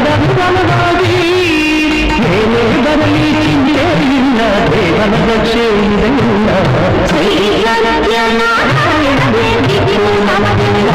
ಬಂಧನವಾಗಿ ಏನೇ ಬರಲಿ ಚಿಂತೆ ಇಲ್ಲ ದೇವನ ರಕ್ಷೆ ಇದೆ ಇಲ್ಲ ನಮಗಿಲ್ಲ ನಮಗಿಲ್ಲ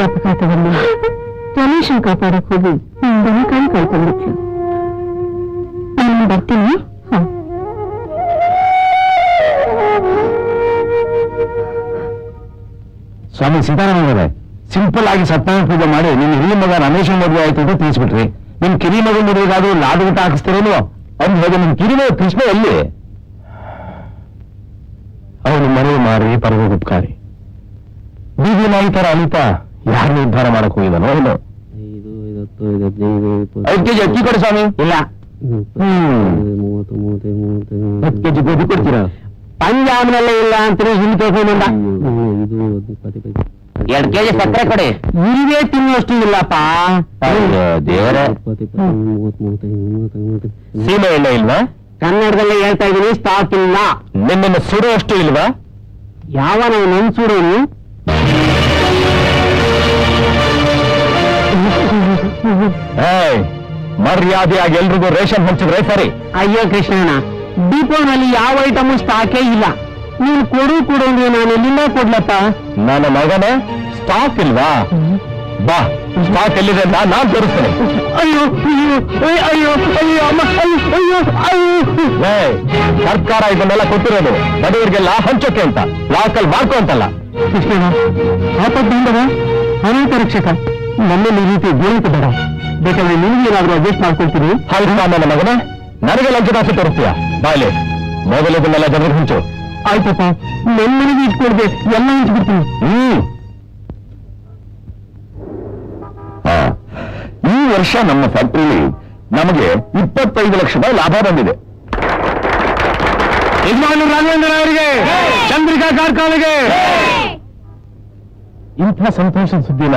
ಅಪಘಾತವನ್ನು ರಮೇಶನ್ ಕಾಪಾಡಕ್ ಹೋಗಿ ನಿಂದನ್ನು ಕೈ ಕಳ್ಕೊಂಡ್ಬಿಟ್ಲು. ನಾನು ಬರ್ತೀನಿ. ಸ್ವಾಮಿ ಸೀತಾರಾಮಯ್ಯ ಸಿಂಪಲ್ ಆಗಿ ಸತ್ಯನಾರಾಯಣ ಪೂಜೆ ಮಾಡಿ ನಿನ್ನ ಹಿರಿಯ ಮಗ ರಮೇಶನ್ ಮದುವೆ ಆಯ್ತು ಅಂತ ತಿಳಿಸ್ಬಿಟ್ರಿ. ನಿಮ್ ಕಿರಿ ಮಗನ ಮದುವೆಗಾದ್ರೂ ಲಾಡು ಊಟ ಹಾಕಿಸ್ತಿರೇನು? ಅವ್ನು ಹೇಗೆ ನಿಮ್ ಕಿರಿ ಮಗ ಕೃಷ್ಣ ಎಲ್ಲಿ? ಅವನು ಮನೆ ಮಾರಿ ಪರಗೋಪಕಾರಿ ಬೀದಿ ನಾಯಿ ತರ ಅನಿತಾ ಯಾರನ್ನು ಉದ್ಧಾರ ಮಾಡಕ್ ಹೋಗಿದಾನೋ ಏನು? 5 ಕೆಜಿ ಅಕ್ಕಿ ಕೊಡಿ ಸ್ವಾಮಿ. ಇಲ್ಲ 10 ಕೆಜಿ ಗೋಧಿ ಕೊಡ್ತೀರಾ? ಪಂಜಾಬ್ನಲ್ಲೇ ಇಲ್ಲ ಅಂತೀರಿ ಹಿಂದೆ ತಗೊಂಡ. 2 ಕೆಜಿ ಸಕ್ಕರೆ ಕೊಡಿ. ಇಲ್ಲೇ ತಿನ್ನುವಷ್ಟು ಇಲ್ಲಪ್ಪ ದೇವರೇ. ಸೀಮೆ ಎಣ್ಣೆ ಇಲ್ವಾ? ಕನ್ನಡದಲ್ಲೇ ಹೇಳ್ತಾ ಇದೀನಿ, ಸ್ಟಾಕ್ ಇಲ್ಲ. ನಿಮ್ಮನ್ನು ಸುಡುವಷ್ಟು ಇಲ್ವಾ? ಯಾವ ನಾವು ನನ್ ಸುಡೋನು? ಮರ್ಯಾದೆಯಾಗಿ ಎಲ್ರಿಗೂ ರೇಷನ್ ಹಂಚಿದ್ರೆ ಸರಿ. ಅಯ್ಯೋ ಕೃಷ್ಣಣ್ಣ, ಡಿಪೋನಲ್ಲಿ ಯಾವ ಐಟಮು ಸ್ಟಾಕೇ ಇಲ್ಲ. ನೀನು ಕೊಡು ಅಂದ್ರೆ ನಾನು ಎಲ್ಲಿಂದ ಕೊಡ್ಲಪ್ಪ? ನನ್ನ ಮಗನೇ ಸ್ಟಾಕ್ ಇಲ್ವಾ? ಬಾ, ಸ್ಟಾಕ್ ಎಲ್ಲಿದೆ ನಾನ್ ತೋರಿಸ್ತೇನೆ. ಅಯ್ಯೋ ಅಯ್ಯೋ ಅಯ್ಯೋ ಅಯ್ಯೋ ಅಯ್ಯೋ. ಸರ್ಕಾರ ಇದನ್ನೆಲ್ಲ ಕೊಟ್ಟಿರೋದು ಬಡವರಿಗೆಲ್ಲ ಹಂಚೋಕೆ ಅಂತ, ಲಾಕಲ್ ಮಾಡ್ಕೊ ಅಂತಲ್ಲ. ಕೃಷ್ಣಣ್ಣ, ಆಪತ್ತಿಂದವ ಅನೇಕ ರಕ್ಷಕ ನನ್ನಲ್ಲಿ ಈ ರೀತಿ ಗೋಳಿತ ಬೇಡ. ಬೇಕಾದ್ರೆ ನಿಮಗೇನಾದ್ರೂ ಅಡ್ಜಸ್ಟ್ ಮಾಡ್ಕೊಳ್ತೀನಿ. ಹೌದು ನನ್ನ ಮಗನೇ, ನನಗೆ ಲಂಚದಾಸೆ ತೋರಿಸ್ತೀಯ? ಬಾಯ್ಲೆ ಮೊದಲು ಇದನ್ನೆಲ್ಲ ಜನರಿಗೆ ಹಂಚು. ಆಯ್ತಪ್ಪ, ನನ್ನ ಮನೆಗೆ ಇಟ್ಕೊಡ್ದೆ ಎಲ್ಲ ಹಂಚ್ಬಿಡ್ತೀನಿ. ಈ ವರ್ಷ ನಮ್ಮ ಫ್ಯಾಕ್ಟರಿಲಿ ನಮಗೆ 25 ಲಕ್ಷ ರೂಪಾಯಿ ಲಾಭ ಬಂದಿದೆ. ಯಜಮಾನ ರಾಘವೇಂದ್ರ ಅವರಿಗೆ, ಚಂದ್ರಿಕಾ ಕಾರ್ಖಾನೆಗೆ. ಇಂಥ ಸಂತೋಷದ ಸುದ್ದಿನ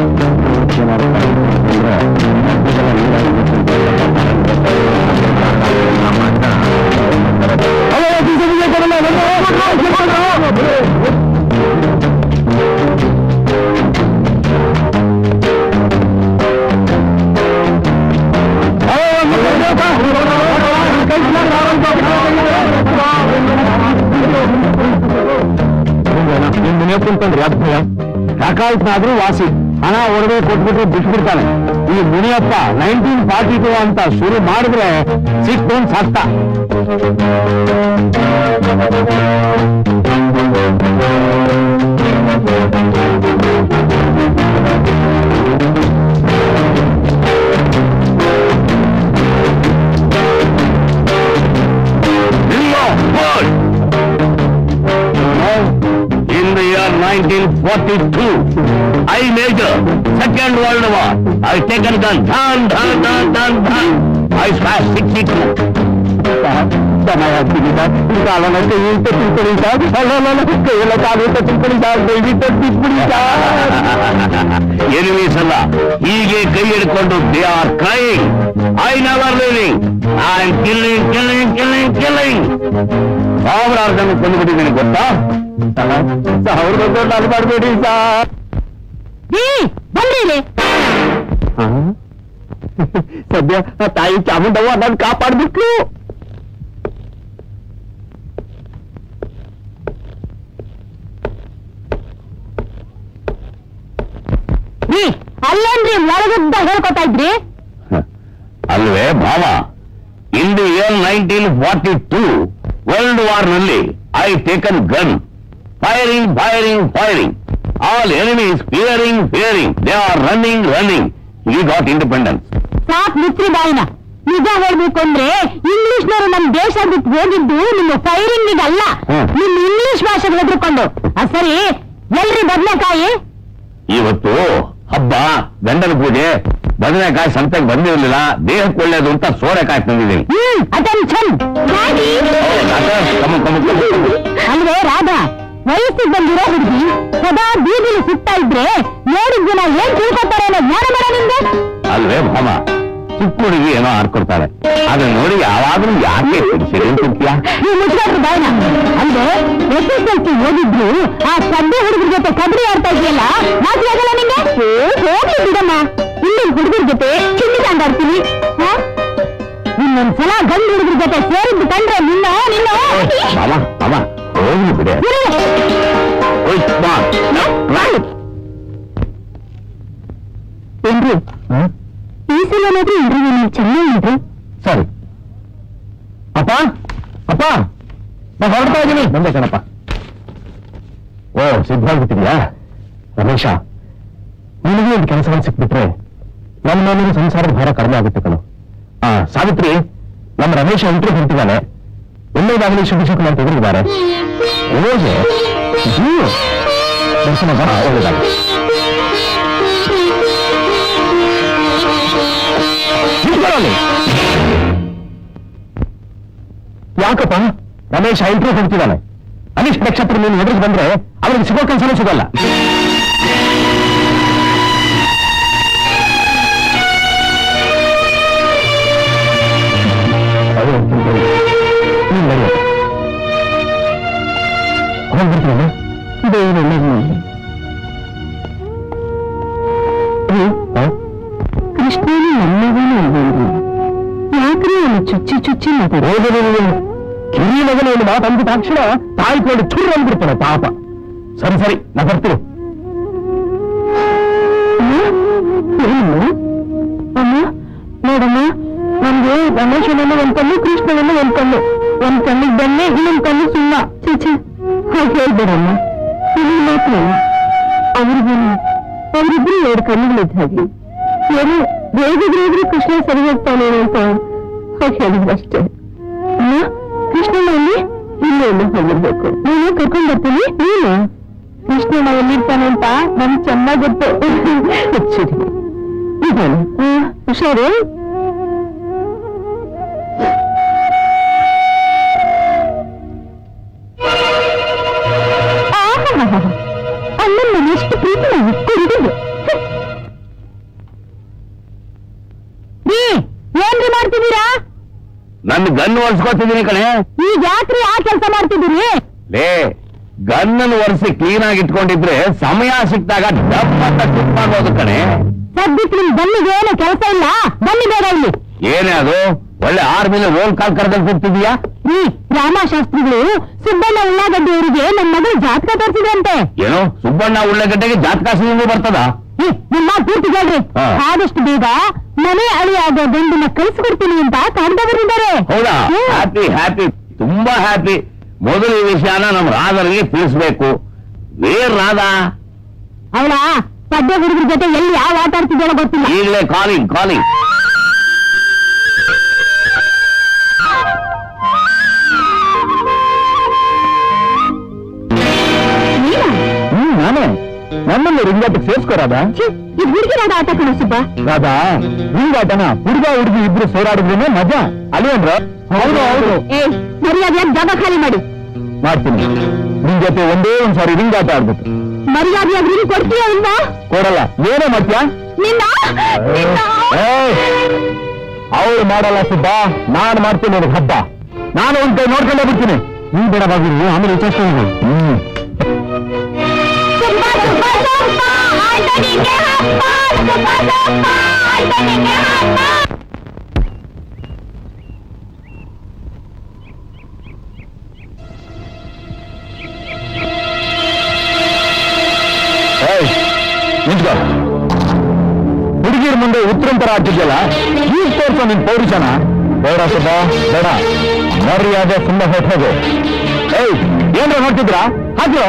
ಬೇಕಾಯ್ತಾದ್ರೂ ವಾಸಿ ಹಣ ಒಡವೆ ಕೊಟ್ಬಿಟ್ರೆ ಬಿಟ್ಬಿಡ್ತಾನೆ. ಈ ಮುನಿಯಪ್ಪ 1942 ಅಂತ ಶುರು ಮಾಡಿದ್ರೆ ಸಿಕ್ಕೊಂಡು ಸಾಕ್ತ. In the year 1942, I major, Second World War. I taken gun, dun. I smashed 62. ಚೆನ್ನಾಗಿ ಕಾಲಕ್ಕೆ ಇಂತ ತಿಳ್ಕೊಳ್ಳಿ ಸರ್, ಕೈಯೆಲ್ಲ ಕಾಲು ಅಂತ ತಿಳ್ಕೊಳ್ಳಿ ಸರ್, ದಯವಿಟ್ಟು ತಿಳ್ಕೊಳ್ಳಿ ಸರ್. ಎನಿಮೀಸ್ ಅಲ್ಲ, ಹೀಗೆ ಕೈ ಹಿಡ್ಕೊಂಡು they are crying. I never living, I am killing. ಸಾವಿರಾರು ಜನ ಕೊಂದುಬಿಟ್ಟಿದ್ದೀನಿ ಗೊತ್ತಾ? ಸಾವಿರ ದೊಡ್ಡ ಅದು ಮಾಡಬೇಡಿ ಸರ್. ಬಂದ್ರಿ ಸದ್ಯ ತಾಯಿ ಚಾಮುಂಡವ್ವ ನಾನು ಕಾಪಾಡ್ಬಿಟ್ಲು. ಅಲ್ಲೇನ್ರಿ ಒಳಗುದ್ದ ಹೇಳ್ಕೊತಾ ಇದ್ರಿ? ಅಲ್ವೇ ಭಾವ, in the year 1942 world war ನಲ್ಲಿ I taken gun, firing. All enemies fearing. They are running. We got independence. ಸಾಕ್ ಮುಚ್ಚ್ರಿ ಬಾಯಿನ. ನಿಜ ಹೇಳ್ಬೇಕು ಅಂದ್ರೆ ಇಂಗ್ಲಿಷ್ನವರು ನಮ್ ದೇಶ ಬಿಟ್ಟು ಹೋಗಿದ್ದು ನಿಮ್ಮ ಫೈರಿಂಗ್ ಅಲ್ಲ, ನಿಮ್ ಇಂಗ್ಲಿಷ್ ಭಾಷೆಗೆ ಹೆದರ್ಕೊಂಡು. ಸರಿ, ಎಲ್ರಿ ಬದನೆಕಾಯಿ? ಇವತ್ತು ಹಬ್ಬ, ಗಂಡನ ಪೂಜೆ, ಬದನೆಕಾಯಿ ಸಂತೆಗೆ ಬಂದಿರಲಿಲ್ಲ, ದೇಹಕ್ಕೆ ಒಳ್ಳೇದು ಅಂತ ಸೋರೆಕಾಯಿ ತಂದಿದ್ದೀನಿ. ಅಟೆನ್ಷನ್. ಅಲ್ವೇ ರಾಧಾ, ವಯಸ್ಸಿಗೆ ಬಂದಿರೋ ಹುಡುಗಿ ಸದಾ ಬೀದಿಲಿ ಸುತ್ತಾ ಇದ್ರೆ ನೋಡಿದ ಜನ ಏನ್ ತಿಳ್ಕೊತಾರೆ ಅನ್ನೋ ಜ್ಞಾನ ಬೇಡ ನಿಮ್ಗೆ? ಅಲ್ವೇ ಭಾಮ, ಚಿಕ್ಕ ಹುಡುಗಿ ಏನೋ ಆಡ್ಕೊಡ್ತಾಳೆ, ಅದನ್ನ ನೋಡಿ ಯಾವಾಗಲೂ ಯಾಕೆ ತಿಂತೀಯಾ? ನೀವು ಮುಚ್ಚಿದ್ರು ಬಾಯ್ನ. ಅಂದ್ರೆ SSLC ಓದಿದ್ರು ಆ ಸಡ್ಡೆ ಹುಡುಗರ ಜೊತೆ ಕಬಡ್ಡಿ ಆಡ್ತಾ ಇದೆಯಲ್ಲ, ಮಾತು ಆಗಲ್ಲ ನಿಂಗೆ? ಹೋಗ್ಲಿ ಬಿಡಮ್ಮ, ಇಲ್ಲಿ ಹುಡುಗರ ಜೊತೆ ಚಿನ್ನಿ ಆಡ್ತೀನಿ. ಇನ್ನೊಂದ್ಸಲ ಗಂಡು ಹುಡುಗರ ಜೊತೆ ಸೇರಿದ್ದು ಕಂಡ್ರೆ ನಿನ್ನ ಮಾಮ ಹೋಗ್ಲಿ ಬಿಡೆ. ಏನ್ರಿ ಈ ಸಲ ಏನಾದ್ರೂ ಇಂಟರ್ವ್ಯೂ ನೀವು ಚೆನ್ನಾಗಿದ್ರಿ? ಸರಿ ಅಪ್ಪ, ನಾ ಹೊರಡ್ತಾ ಇದ್ದೀನಿ. ಬಂದೆ ಕಣಪ್ಪ. ಓ, ಸಿದ್ಧವಾಗಿಬಿಟ್ಟಿದ್ಯಾ? ರಮೇಶ, ನಿನಗೆ ಒಂದು ಕೆಲಸವನ್ನು ಸಿಕ್ಬಿಟ್ರೆ ನನ್ನ ಮೇಲಿನ ಸಂಸಾರದ ಭಾರ ಕಡಿಮೆ ಆಗುತ್ತೆ ಕಣು. ಸಾವಿತ್ರಿ, ನಮ್ಮ ರಮೇಶ ಇಂಟರ್ವ್ಯೂ ಹೊಂಟಿದ್ದಾನೆ. ಒಳ್ಳೆಯದಾಗಲಿ ಶುಭ ಅಂತ ಎದುರಿದ್ದಾರೆ. ರೋಜೆ ದರ್ಶನ ಬರ ಒಳ್ಳೆಯದಾಗಲಿ. ಯಾಕಪ್ಪ? ರಮೇಶ ಇಂಟರ್ವ್ಯೂ ಹೊಂಟಿದ್ದಾನೆ. ಅನಿಶ್ ನಕ್ಷತ್ರ ನೀನು ಎದುರಿಗೆ ಬಂದ್ರೆ ಅವ್ರಿಗೆ ಸಿಗೋ ಕೆಲಸನೂ ಸಿಗಲ್ಲ. ಹೋಗ್ಬಿಡ್ತೀನ ಇದೇನು ಕೃಷ್ಣನು ನಮ್ಮವನು ಅಲ್ವೇನು? ಯಾಕ್ರಿ ಅವನು ಚುಚ್ಚಿ ಮಾತಾಡೋದು? ಕಿರಿಯ ಮಗನ ಒಂದು ಮಾತು ಅಂದ ತಕ್ಷಣ ತಾಯಿ ಕೊಂಡು ಚೂರು ಅಂದ್ಬಿಡ್ತಾನೆ ಪಾಪ. ಸರಿ, ನಾ ಬರ್ತೀನಿ. ಅಮ್ಮ ನೋಡಮ್ಮ, ನಮ್ಗೆ ರಮೇಶನನ್ನು ಒಂದ್ ಕಣ್ಣು, ಕೃಷ್ಣನನ್ನು ಒಂದ್ ಕಣ್ಣು. ಒಂದ್ ಕಣ್ಣಿಗೆ ಬನ್ನಿ, ಇನ್ನೊಂದ್ ಕಣ್ಣು ಸುಣ್ಣ. ಚೀಚಿ, ಹಾಗೆ ಹೇಳ್ಬೇಡಮ್ಮ. ಮಾತ್ರ ಅವರಿಬ್ರು 2 ಕಣ್ಣುಗಳಿದ್ದ ಹಾಗೆ. ಏನು ಬೇಗಿದ್ರೆ ಕೃಷ್ಣ ಸರಿ ಹೋಗ್ತಾನೆ ಅಂತ ಹಾಗೆ ಹೇಳಿದ್ರಷ್ಟೇ. ಅಮ್ಮ, ಕೃಷ್ಣನ ಅಲ್ಲಿ ಇಲ್ಲೇ ಹೋಗಿರ್ಬೇಕು. ನೀನು ಕರ್ಕೊಂಡ್ ಬರ್ತೀನಿ. ನೀನು ಕೃಷ್ಣನ ಎಲ್ಲಿರ್ತಾನೆ ಅಂತ ನನ್ ಚೆನ್ನಾಗ್ ಗೊತ್ತು. ಸರಿ, ಇದಾನೆ, ಹುಷಾರು. ಅಣ್ಣನ ಎಷ್ಟು ಪ್ರೀತಿ ಕುಡಿದು. ಏನ್ರಿ ಮಾಡ್ತಿದ್ದೀರಾ? ನನ್ನ ಗನ್ ಒರೆಸ್ಕೊತಿದ್ದೀನಿ ಕಣೆ. ಈಗ ಯಾಕ್ರಿ ಆ ಕೆಲಸ ಮಾಡ್ತಿದ್ದೀರಿ? ಲೇ, ಗನ್ನನ್ನು ಒರೆಸಿ ಕ್ಲೀನ್ ಆಗಿ ಇಟ್ಕೊಂಡಿದ್ರೆ ಸಮಯ ಸಿಕ್ತಾಗ ಡಬ್ ಅಂತ ಶುರು ಮಾಡ್ಬೋದು ಕಣೆ. ಸದ್ಯಕ್ಕೆ ನಿಮ್ ಬನ್ನಿಗೆ ಏನು ಕೆಲಸ ಇಲ್ಲ. ಬನ್ನಿ ಬೇಗ ಇಲ್ಲಿ. ಏನೇ ಅದು ಒಳ್ಳೆ ಆರ್ಮಿಲಿ ರೋಲ್ ಕಾಲ್ ಕರೆದಲ್ಲಿ ಕೂರ್ತಿದ್ಯಾ? ರೀ ರಾಮಶಾಸ್ತ್ರಿಗಳು ಸುಬ್ಬಣ್ಣ ಉಳ್ಳಾಗಡ್ಡಿ ಅವರಿಗೆ ನನ್ನ ಮಗಳು ಜಾತಕ ತೋರಿಸಿದ್ರಂತೆ. ಏನೋ ಸುಬ್ಬಣ್ಣ ಉಳ್ಳಗಡ್ಡೆಗೆ ಜಾತಕ ಸಿಂಗು ಬರ್ತದ? ನಿಮ್ಮ ಪೂರ್ತಿ ಹೇಳ್ರಿ. ಹಾ. ಆದಷ್ಟು ಬೇಗ ಮನೆ ಅಳಿಯಾದ ಗಂಡನ್ನ ಕಳಿಸ್ಕೊಡ್ತೀನಿ ಅಂತ ಕಾಡ್ದವರಿದ್ದಾರೆ. ಹೌದಾ? ಹ್ಯಾಪಿ ಹ್ಯಾಪಿ, ತುಂಬಾ ಹ್ಯಾಪಿ. ಮೊದಲು ಈ ವಿಷಯನ ನಮ್ಮ ರಾಧರಿಗೆ ತಿಳಿಸ್ಬೇಕು. ವೇರ್ ರಾಧಾ ಅವಳ ಪದ್ಯ ಹುಡುಗರ ಜೊತೆ ಎಲ್ಲಿ ಯಾವ ಆಟ ಆಡ್ತಿದ್ದಾಳೋ ಗೊತ್ತಿಲ್ಲ. ಈಗಲೇ ಕಾಲಿಂಗ್ ಕಾಲಿಂಗ್. ನಾನೇ ನನ್ನನ್ನು ರಿಂಗಾಟಕ್ಕೆ ಸೇರ್ಸ್ಕೊರಾದ? ಇದು ಹುಡುಗಿರಾದ ಆಟ ಕಣೋ ಸುಬ್ಬ. ರಾಧಾ, ರಿಂಗಾಟನ ಹುಡುಗ ಹುಡುಗಿ ಇಬ್ರು ಸೇರಾಡಿದ್ರೇನೆ ಮಜಾ ಅಲ್ವೇನ್ರ? ಹೌದು ಹೌದು, ಮರ್ಯಾದೆಯಾಗಿ ಜಾಗ ಖಾಲಿ ಮಾಡಿ. ಮಾಡ್ತೀನಿ. ನಿನ್ ಜೊತೆ ಒಂದೇ ಒಂದ್ಸಾರಿ ರಿಂಗಾಟ ಆಡ್ಬೇಕು. ಮರ್ಯಾದೆಯಾಗಿ ನೀನು ಕೊಡ್ತೀಯ ಇಲ್ವಾ? ಕೊಡಲ್ಲ. ಏನೋ ಮಾಡ್ತೀಯಾ? ಅವಳು ಮಾಡಲ್ಲ ಸುಬ್ಬ, ನಾನ್ ಮಾಡ್ತೀನಿ ನನಗೆ ಹಬ್ಬ. ನಾನು ಒಂದ್ ಕೈ ನೋಡ್ಕೊಂಡೇ ಬಿಡ್ತೀನಿ. ನೀನ್ ಬೇಡ ಬಾಗಿಲು, ಆಮೇಲೆ ವಿಚಾರಿಸ್ಕೊಂಡು. ನಿಂತ್ಕೋ. ಹುಡುಗಿರ ಮುಂದೆ ಉತ್ತರಂತರ ಆಡ್ತಿದ್ಯಲ್ಲ, ಈಗ ತೋರ್ಸೋ ನಿನ್ ಪೌರುಷನ. ಬೇಡ ಸುಬ್ಬ ಬೇಡ, ಮರ್ಯಾದೆ ಸುಮ್ಮನೆ ಹೊಟ್ಟೋಗು. ಏಯ್, ಏನ್ರ ನೋಡ್ತಿದ್ರಾ? ಹಾಗೆ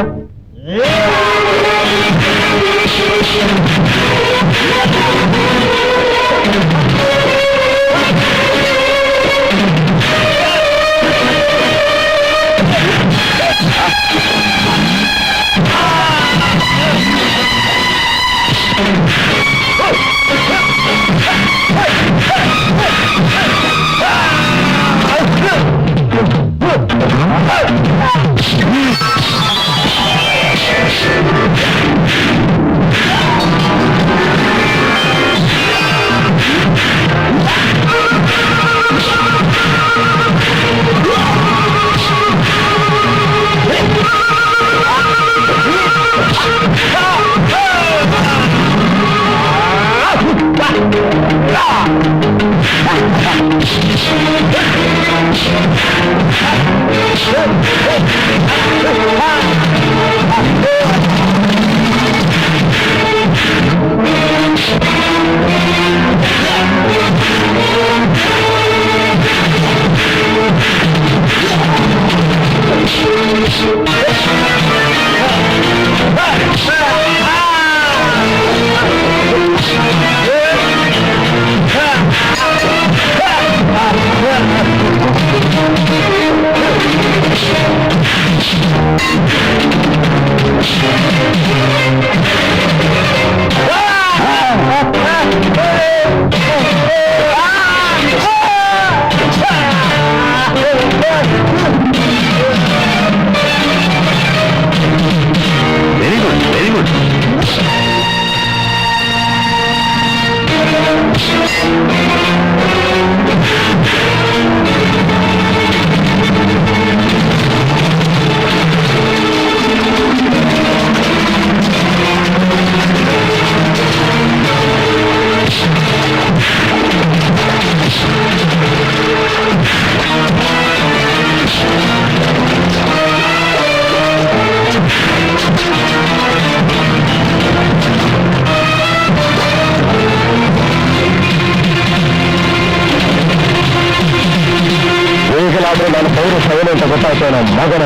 ನಾನು ಪೌರುಷ ಏನು ಅಂತ ಗೊತ್ತಾಯ್ತು ನಮ್ಮ ಮಗನ.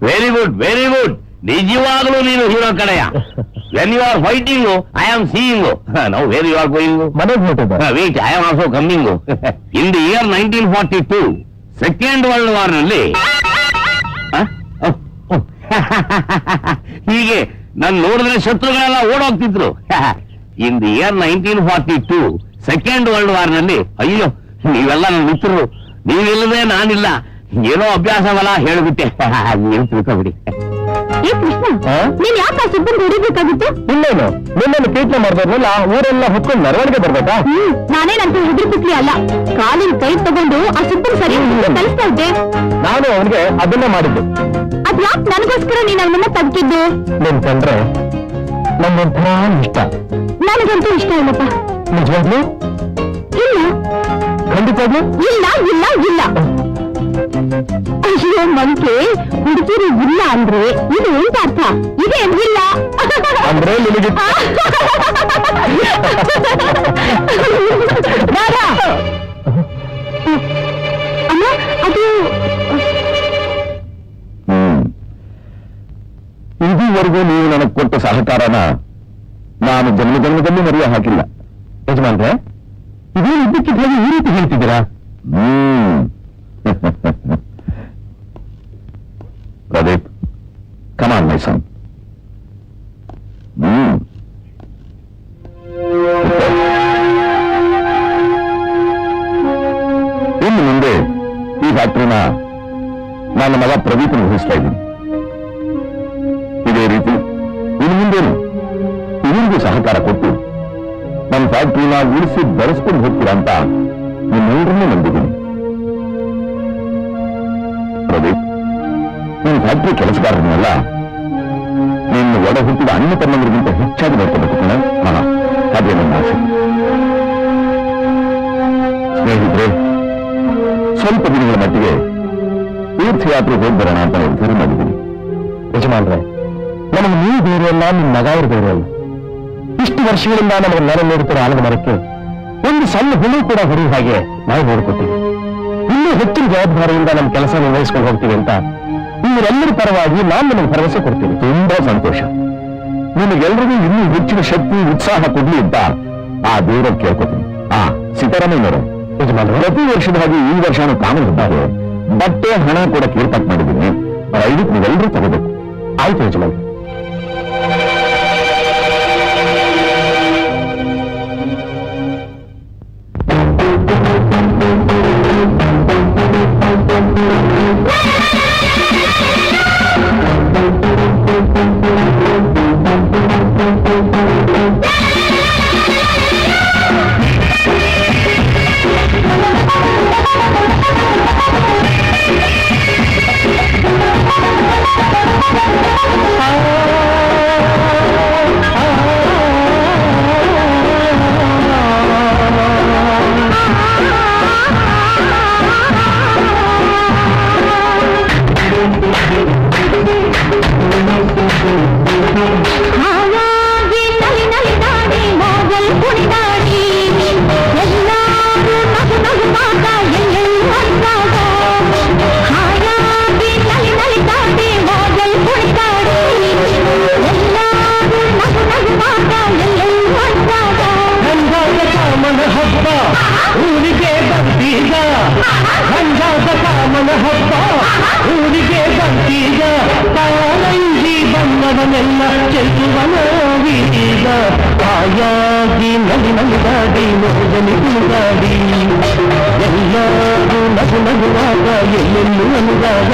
Very good very good. ನಿಜವಾಗ್ಲೂ ನೀನು ಹೀರೋ ಕಡೆಯ. When you are fighting I am seeing. ನಾವು ವೇರ್ ಯು ಆರ್ ಗೋಯಿಂಗು? ಮನೆಗೆ wait, I am also coming. In the year 1942 second world war ನಲ್ಲಿ ಹೀಗೆ ನಾನು ನೋಡಿದ್ರೆ ಶತ್ರುಗಳೆಲ್ಲ ಓಡೋಗ್ತಿದ್ರು. In the year 1942 second world war ನಲ್ಲಿ ಅಯ್ಯೋ ನೀವೆಲ್ಲ ನನ್ನ ಮಿತ್ರರು, ನೀವಿಲ್ಲದೆ ನಾನಿಲ್ಲ. ಏನೋ ಅಭ್ಯಾಸವಲ್ಲ ಹೇಳ್ಬಿಟ್ಟೆ, ನೀವು ತಿಳ್ಕೊಬಿಡಿ. ಏ ಕೃಷ್ಣ, ಆ? ನೀನ್ ಯಾಕೆ ಆ ಸುಬ್ಬನ್ ಹೊಡಿಬೇಕಾಗಿತ್ತು? ಇನ್ನೇನು ನಿನ್ನನ್ನು ಕೀಟ್ಲೆ ಮಾಡ್ದವ್ರಲ್ಲ ಊರೆಲ್ಲ ಹೊತ್ಕೊಂಡು ಮೆರವಣಿಗೆ ಬರ್ಬೇಕಾ? ನಾನೇನಂತ ಹೆದರ್ಪಿಸ್ಲಿ ಅಲ್ಲ, ಕಾಲಿನ ಕೈ ತಗೊಂಡು ಆ ಸುಬ್ಬನ್ ಸರಿ ಕಲಿಸ್ತಾ ಇದ್ದೆ. ನಾನು ಅವನಿಗೆ ಅದನ್ನೇ ಮಾಡಿದ್ದು. ಅದ್ ಯಾಕೆ ನನಗೋಸ್ಕರ ನೀನ್ ಅವನನ್ನ ತಗ್ಗಿದ್ದು? ನಿನ್ ಕಂಡ್ರೆ ನಮ್ಮೊಂಥರ ಇಷ್ಟ. ನನಗಂತೂ ಇಷ್ಟ ಇಲ್ಲಪ್ಪ. ನಿಜವಾಗ್ಲು? ಇಲ್ಲ ಖಂಡಿತವಾಗ್ಲು? ಇಲ್ಲ ಇಲ್ಲ ಇಲ್ಲ. ಅಯ್ಯೋ ಮಂಕೆ, ಹುಡುಗಿರು ಇಲ್ಲ ಅಂದ್ರೆ ಇದು ಅಂತ ಅರ್ಥ. ಇದೇನು ಇಲ್ಲ ಅಂದ್ರೆ ನಿನಗೆ ಬೇಡ. ಅಮ್ಮ ಅದು ಇದುವರೆಗೂ ನೀವು ನನಗೆ ಕೊಟ್ಟ ಸಹಕಾರನ ನಾನು ಜನ್ಮದಲ್ಲಿ ಮರೆಯ ಹಾಕಿಲ್ಲ. ಯಜಮಾನ್ರೆ, ಇದೇನು ಇದ್ದಕ್ಕಿದ್ದ ಹಾಗೆ ಈ ರೀತಿ ಹೇಳ್ತಿದ್ದೀರಾ? ಪ್ರದೀಪ್, ಕಮಾನ್ ಮೈ ಸನ್. ಇನ್ನು ಮುಂದೆ ಈ ಫ್ಯಾಕ್ಟ್ರಿನ ನನ್ನ ಮಗ ಪ್ರದೀಪ್ ವಹಿಸ್ತಾ ಇದ್ದೀನಿ. ಇದೇ ರೀತಿ ಇನ್ನು ಮುಂದೇನು ಇವರಿಗೂ ಸಹಕಾರ ಕೊಟ್ಟು ನನ್ನ ಫ್ಯಾಕ್ಟ್ರಿನ ಉಳಿಸಿ ಬೆಳೆಸ್ಕೊಂಡು ಹೋಗ್ತೀರಾ ಅಂತ ನಿಮ್ಮೆಲ್ಲರನ್ನೂ ನಂಬಿದ್ದೀನಿ. ಪ್ರದೀಪ್, ನಿನ್ನ ಫ್ಯಾಕ್ಟ್ರಿ ಕೆಲಸಗಾರರನ್ನೆಲ್ಲ ನಿನ್ನ ಒಡ ಹುಟ್ಟಿದ ಅಣ್ಣ ತಮ್ಮಂದ್ರಿಗಿಂತ ಹೆಚ್ಚಾಗಿ ನೋಡ್ಕೋಬೇಕು ಕಣ. ಅದೇ ನನ್ನ ಆಸೆ. ಸ್ನೇಹಿತರೆ, ಸ್ವಲ್ಪ ದಿನಗಳ ಮಟ್ಟಿಗೆ ತೀರ್ಥಯಾತ್ರೆ ಹೋಗಿ ಬರೋಣ ಅಂತ ನಿರ್ಧಾರ ಮಾಡಿದ್ದೀನಿ. ಯಜಮಾನ್ರೆ, ನಮಗೆ ನೀವು ಬೇರೆ ಅಲ್ಲ, ನಿಮ್ಮ ಮಗ ಅವರು ಬೇರೆ ಅಲ್ಲ. ಇಷ್ಟು ವರ್ಷಗಳಿಂದ ನಮಗೆ ನೆರೆ ನೀಡುತ್ತಿರೋ ಆಲದ ಮರಕ್ಕೆ ಒಂದು ಸಣ್ಣ ಹುಳು ಕೂಡ ಹೊಡೆಯುವ ಹಾಗೆ ನಾವು ನೋಡ್ಕೊತೀವಿ. ಇನ್ನೂ ಹೆಚ್ಚಿನ ಜವಾಬ್ದಾರಿಯಿಂದ ನಮ್ಮ ಕೆಲಸ ನಿರ್ವಹಿಸ್ಕೊಂಡು ಹೋಗ್ತೀವಿ ಅಂತ ಇವರೆಲ್ಲರ ಪರವಾಗಿ ನಾನು ನಿಮಗೆ ಭರವಸೆ ಕೊಡ್ತೀನಿ. ತುಂಬಾ ಸಂತೋಷ. ನಿಮಗೆಲ್ಲರಿಗೂ ಇನ್ನೂ ಹೆಚ್ಚಿನ ಶಕ್ತಿ ಉತ್ಸಾಹ ಕೊಡ್ಲಿ ಅಂತ ಆ ದೇವರ ಕೇಳ್ಕೊತೀನಿ. ಸೀತಾರಾಮಯ್ಯನವರೇ, ಪ್ರತಿ ವರ್ಷದ ಹಾಗೆ ಈ ವರ್ಷನೂ ಕಾನೂನು ಇದ್ದಾರೆ. ಬಟ್ಟೆ ಹಣ ಕೂಡ ಏರ್ಪಾಟ್ ಮಾಡಿದ್ದೀನಿ. ಇದಕ್ಕೆ ನೀವೆಲ್ಲರೂ ತಗೋಬೇಕು. ಆಯ್ತು ಯಜಮಾನ್. ಬಣ್ಣವನೆಲ್ಲ ಚೆಲ್ಲುವನ ವೀಗ ಹಾಯಾಗಿ ನಲಿ ನಲಿದಾಡಿ ಮೋಜನಿ ಕುಣಿದಾಡಿ ಎಲ್ಲರೂ ನಗು ನಗುವಾಗ ಎಲ್ಲೆಲ್ಲೂ ಅನುರಾಗ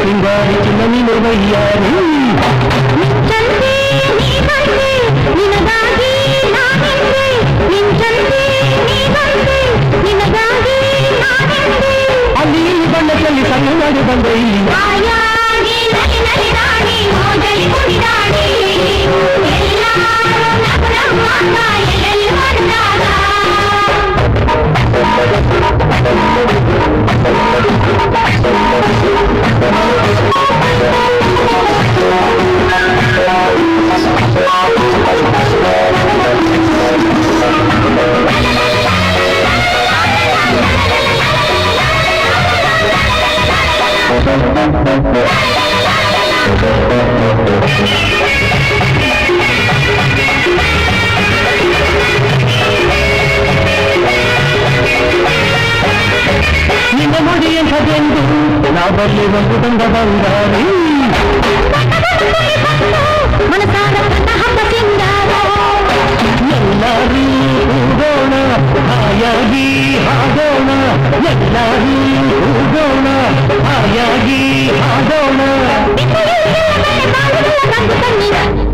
ಹಿಂಗಾರಿ ಚಿನ್ನ ನೀನು ವಯ್ಯಾರಿ ಅಲ್ಲಿ ಬಣ್ಣ ಚೆಲ್ಲಿ ಸಣ್ಣ ಮಾಡಿ ಬಂದೆ ನಿನ್ನ ನುಡಿಯಂಥದೆಂದು ನಾವಲ್ಲಿ ಒಂದು ತಂದ ಬಂಗಾರಿ ಎಲ್ಲರೂ ಹೋಗೋಣ ಹಾಯಾಗಿ ಹಾಡೋಣ ಎಲ್ಲರೂ ಹೋಗೋಣ ಹಾಯಾಗಿ ಹಾಡೋಣ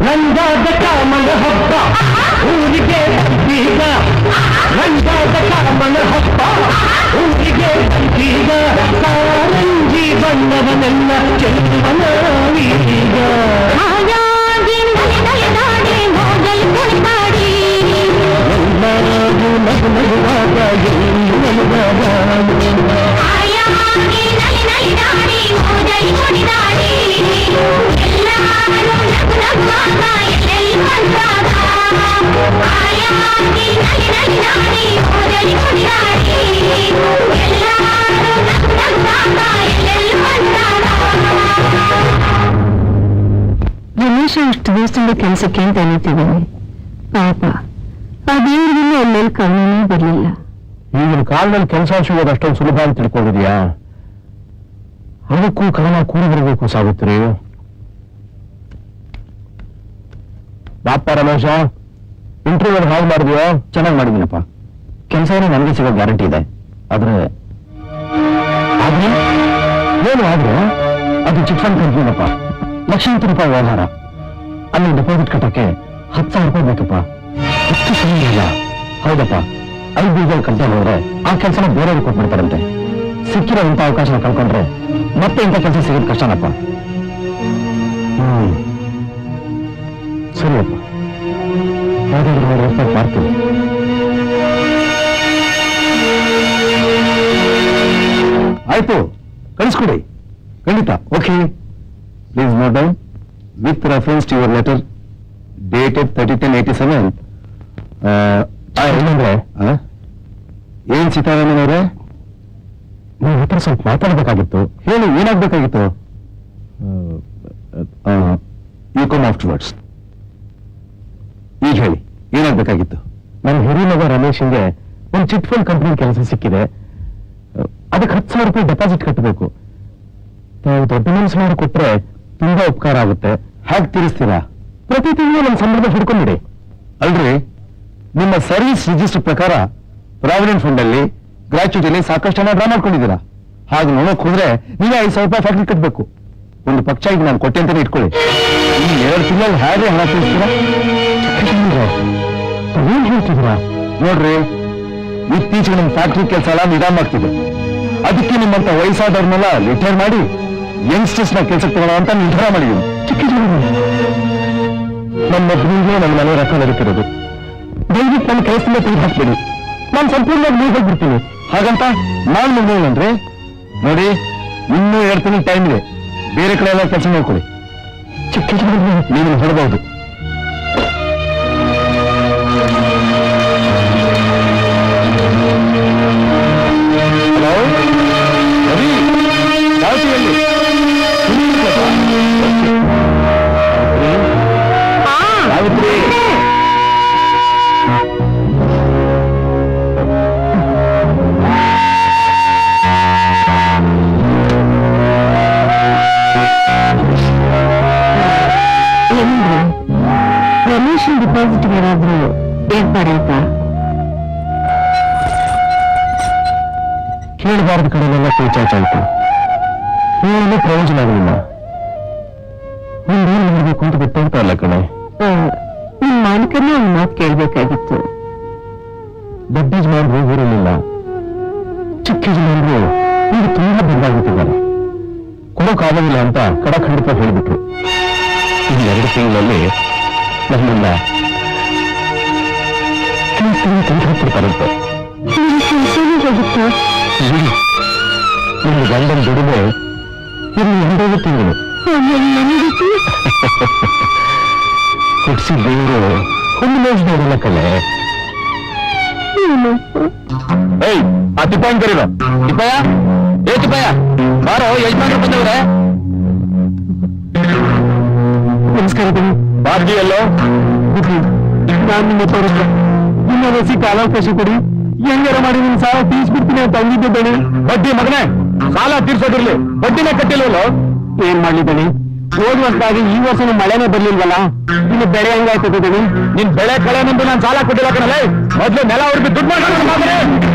ರಂಗಾದ ಕಾಮನ ಹಬ್ಬ ಊರಿಗೆ ಈಗ ರಂಗಾದ ಕಾಮನ ಹಬ್ಬ ಊರಿಗೆ ಈಗ ಕಾರಂಜಿ ಬಣ್ಣವನೆಲ್ಲ ಚೆಲ್ಲುವನ ಈಗ ಎಲ್ಲರೂ ನಗು ನಗುವಾಗ ಎಲ್ಲಿ ನಗುವಾಗ ರಮೇಶ ಅಷ್ಟು ದಿವಸದಿಂದ ಕೆಲಸಕ್ಕೆ ಅಂತ ಅನ್ನಿಟ್ಟಿದ್ದೀನಿ. ಪಾಪ ಆ ದೇವರಿಗಿನ್ನೂ ಒಳ್ಳೆಯ ಕಾರಣನೇ ಬರಲಿಲ್ಲ. ಈಗಿನ ಕಾಲದಲ್ಲಿ ಕೆಲಸ ಸಿಗೋದು ಅಷ್ಟೊಂದು ಸುಲಭ ಅಂತ ತಿಳ್ಕೊಂಡಿದ್ಯಾ? ಅದಕ್ಕೂ ಕಾಲ ಕೂಡಿ ಬರಬೇಕು ಸಾಗುತ್ತೀರಿ. ಬಾಪ ರಮೇಶ, ಇಂಟರ್ವ್ಯೂ ಹಾಗೆ ಮಾಡಿದ್ಯೋ? ಚೆನ್ನಾಗಿ ಮಾಡಿದ್ದೀನಪ್ಪ. ಕೆಲಸ ನನಗೆ ಸಿಗೋ ಗ್ಯಾರಂಟಿ ಇದೆ. ಆದ್ರೆ ಏನು ಆದ್ರೆ ಅದು ಚಿಟ್ ಫಂಡ್ ಕಂಪ್ನಿನಪ್ಪ. ಲಕ್ಷಾಂತರ ರೂಪಾಯಿ ವ್ಯವಹಾರ. ಅಲ್ಲಿ ಡೆಪಾಸಿಟ್ ಕಟ್ಟಕ್ಕೆ 10,000 ರೂಪಾಯಿ ಬೇಕಪ್ಪ. ಎಷ್ಟು ಸಮಯ ಇಲ್ಲ. ಹೌದಪ್ಪ, 5 ಬೀಜಲ್ಲಿ ಕಲ್ತ ಹೋದ್ರೆ ಆ ಕೆಲಸನ ಬೇರೆಯವ್ರಿಗೆ ಕೊಟ್ಬಿಡ್ತಾರಂತೆ. ಸಿಕ್ಕಿರೋ ಇಂಥ ಅವಕಾಶನ ಕಳ್ಕೊಂಡ್ರೆ ಮತ್ತೆ ಇಂಥ ಕೆಲಸ ಸಿಗೋದು ಕಷ್ಟನಪ್ಪ. ಸರಿಯಪ್ಪ, ಯಾವ್ದಾದ್ರು ರೆಫರ್ ಮಾಡ್ತೀನಿ. ಆಯ್ತು, ಕಳಿಸ್ಕೊಡಿ. ಖಂಡಿತ. Okay, please note down with reference to your letter dated 30/10/87. ಏನಂದ್ರೆ ಏನ್ ಸೀತಾರಾಮನ್ ಅವರೇ, ನೀವು ಹತ್ರ ಸ್ವಲ್ಪ ಮಾತಾಡಬೇಕಾಗಿತ್ತು. ಹೇಳಿ, ಏನಾಗ್ಬೇಕಾಗಿತ್ತು? You come afterwards. ಈಗ ಹೇಳಿ, ಏನಾಗ್ಬೇಕಾಗಿತ್ತು? ನನ್ನ ಹಿರಿಯ ಮಗ ರಮೇಶನ್ಗೆ ಒಂದು ಚಿಟ್ ಫಂಡ್ ಕಂಪ್ನಿ ಕೆಲಸ ಸಿಕ್ಕಿದೆ. ಅದಕ್ಕೆ 10,000 ರೂಪಾಯಿ ಡೆಪಾಸಿಟ್ ಕಟ್ಟಬೇಕು. ತಾವು ದೊಡ್ಡ ಮನಸ್ಸು ಮಾಡಿ ಕೊಟ್ರೆ ತುಂಬಾ ಉಪಕಾರ ಆಗುತ್ತೆ. ಹೇಗೆ ತೀರಿಸ್ತೀರಾ? ಪ್ರತಿ ತಿಂಗಳು ನಮ್ಮ ಸಂಬಳದ ಹಿಡ್ಕೊಂಡ್ಬಿಡಿ. ಅಲ್ರಿ, ನಿಮ್ಮ ಸರ್ವಿಸ್ ರಿಜಿಸ್ಟರ್ ಪ್ರಕಾರ ಪ್ರಾವಿಡೆಂಟ್ ಫಂಡ್ ಅಲ್ಲಿ ಗ್ರಾಚ್ಯುಟಿಲಿ ಸಾಕಷ್ಟು ಹಣ ಡ್ರಾ ಮಾಡ್ಕೊಂಡಿದ್ದೀರಾ. ಹಾಗೆ ನೋಡೋಕ್ ಹೋದ್ರೆ ನೀವೇ 5,000 ರೂಪಾಯಿ ಫ್ಯಾಕ್ಟ್ರಿ ಕಟ್ಟಬೇಕು. ಒಂದು ಪಕ್ಷ ಈಗ ನಾನು ಕೊಟ್ಟೆ ಅಂತಾನೆ ಇಟ್ಕೊಳ್ಳಿ. ಈ 2 ತಿಂಗಳಲ್ಲಿ ಹೇಗೆ ಹಣ ತೀರಿಸ್ತೀರಾ? ಏನ್ ಹೇಳ್ತಿದ್ದೀರಾ? ನೋಡ್ರಿ, ಇತ್ತೀಚೆಗೆ ನಮ್ಮ ಫ್ಯಾಕ್ಟ್ರಿ ಕೆಲಸ ಎಲ್ಲ ನಿಧಾನ ಆಗ್ತಿದೆ. ಅದಕ್ಕೆ ನಿಮ್ಮಂತ ವಯಸ್ಸಾದವ್ರನ್ನೆಲ್ಲ ರಿಟೈರ್ ಮಾಡಿ ಯಂಗ್ಸ್ಟರ್ಸ್ ನ ಕೆಲಸಕ್ಕೆ ತಗೋಣ ಅಂತ ನಿರ್ಧಾರ ಮಾಡಿದ್ದೀನಿ. ನನ್ನ ಮಗನಿಗೆ ನನ್ನ ಮನೆ ರೊಕ್ಕ ನಡೀತಿರೋದು. ದಯವಿಟ್ಟು ನನ್ನ ಕೆಲಸದಿಂದ ತೆಗೆದು ಹಾಕ್ಬೇಡಿ. ನಾನು ಸಂಪೂರ್ಣವಾಗಿ ನೀವು ಹೋಗ್ಬಿಡ್ತೀನಿ. ಹಾಗಂತ ನಾನು ಮುಂದೇನಂದ್ರೆ ನೋಡಿ, ಇನ್ನೂ 2 ತಿಂಗಳು ಟೈಮ್ ಇದೆ. ಬೇರೆ ಕಡೆ ಎಲ್ಲ ಕೆಲಸ ನೋಡ್ಕೊಳ್ಳಿ. ಚಿಕ್ಕ ನೀವು ಹೊರಬಹುದು. ಹಲೋ ರವಿ, ಯಾವತ್ತಿಯಲ್ಲಿ ಯಾವತ್ರಿ? ರಮೇಶನ್ ಡಿಪಾಸಿಟ್ ಏನಾದ್ರೂ ಏರ್ಪಾಡಾಯ್ತಾ? ಕೇಳಬಾರ್ದ ಕಡೆಯೆಲ್ಲ ಪೇಚಾಚಾಯ್ತು. ಏನೂ ಪ್ರಯೋಜನ ಆಗಲಿಲ್ಲ. ಒಂದೇನು ಮಾಡಬೇಕು ಅಂತ ಗೊತ್ತಾಗ್ತಾ ಇಲ್ಲ ಕಣೆ. ನಿಮ್ ಮಾಲೀಕರನ್ನ ಒಂದು ಮಾತು ಕೇಳ್ಬೇಕಾಗಿತ್ತು. ದೊಡ್ಡ ಯಜಮಾನರು ಊರಲ್ಲಿಲ್ಲ. ಚಿಕ್ಕ ಯಜಮಾನರು ಈಗ ತುಂಬಾ ಬಂದಾಗುತ್ತಿದ್ದಾರೆ. ಕೊಡೋಕ್ಕಾಗೋದಿಲ್ಲ ಅಂತ ಖಂಡಿತ ಹೇಳಿಬಿಟ್ರು. ಈ 2 ತಿಂಗಳಲ್ಲಿ ನಮ್ಮನ್ನ ತಂದ್ಬಿಡ್ತಾರಂತೆ. ಹೋಗುತ್ತಾ? ನಿಮ್ಮ ಗಂಡನ ದುಡಿಮೆ ಇನ್ನು 2 ತಿಂಗಳು. ಹುಟ್ಟಿಸಿ ದೇವರು ಒಂದು ಮೇಜ್ ನೋಡಲ್ಲ ಕಲೆ. ಏಯ್, ಆ ತಿಪ್ಪಾಯನ್ ಕರೀರೋ. ತಿಪ್ಪಯ್ಯ, ಏತುಪಯ್ಯ ಬಾರೋ, ಯಜಮಾನ್ರು ಬಂದವ್ರೆ. ನಮಸ್ಕಾರ ಬನ್ನಿ. ಬಾರ್ಜಿಯಲ್ಲೋ ನಾನು ನಿಮ್ಮ ತೋರಿಸ್ದೆ. ನಿಮ್ಮ ರಸಿ ಕಾಲಾವಕಾಶ ಕೊಡಿ, ಹೆಂಗಾರ ಮಾಡಿ ನಿಮ್ ಸಾಲ ತೀರ್ಸ್ಬಿಡ್ತೀನಿ ಅಂತ ಅಂದಿದ್ದೆ ಬನ್ನಿ. ಬಡ್ಡಿ ಮಗನೇ, ಸಾಲ ತೀರ್ಸೋದಿರ್ಲಿ, ಬಡ್ಡಿನೇ ಕಟ್ಟಿಲ್ವಲ್ಲೋ. ಏನ್ ಮಾಡ್ಲಿ ಬನ್ನಿ, ಹೋದ ವರ್ಷದಾಗಿ ಈ ವರ್ಷನೂ ಮಳೆನೇ ಬರ್ಲಿಲ್ವಲ್ಲ, ಇನ್ನು ಬೆಳೆ ಹೆಂಗಾಯ್ತದೆ ಬನ್ನಿ. ನಿನ್ ಬೆಳೆ ಕಳೆ ನಂದು ನಾನು ಸಾಲ ಕೊಟ್ಟಿಲ್ಲ ಕಣಲೇ. ಮೊದ್ಲು ನೆಲ ಹುಡುಕಿ ದುಡ್ಡು ಮಾಡ್ಕೊಂಡು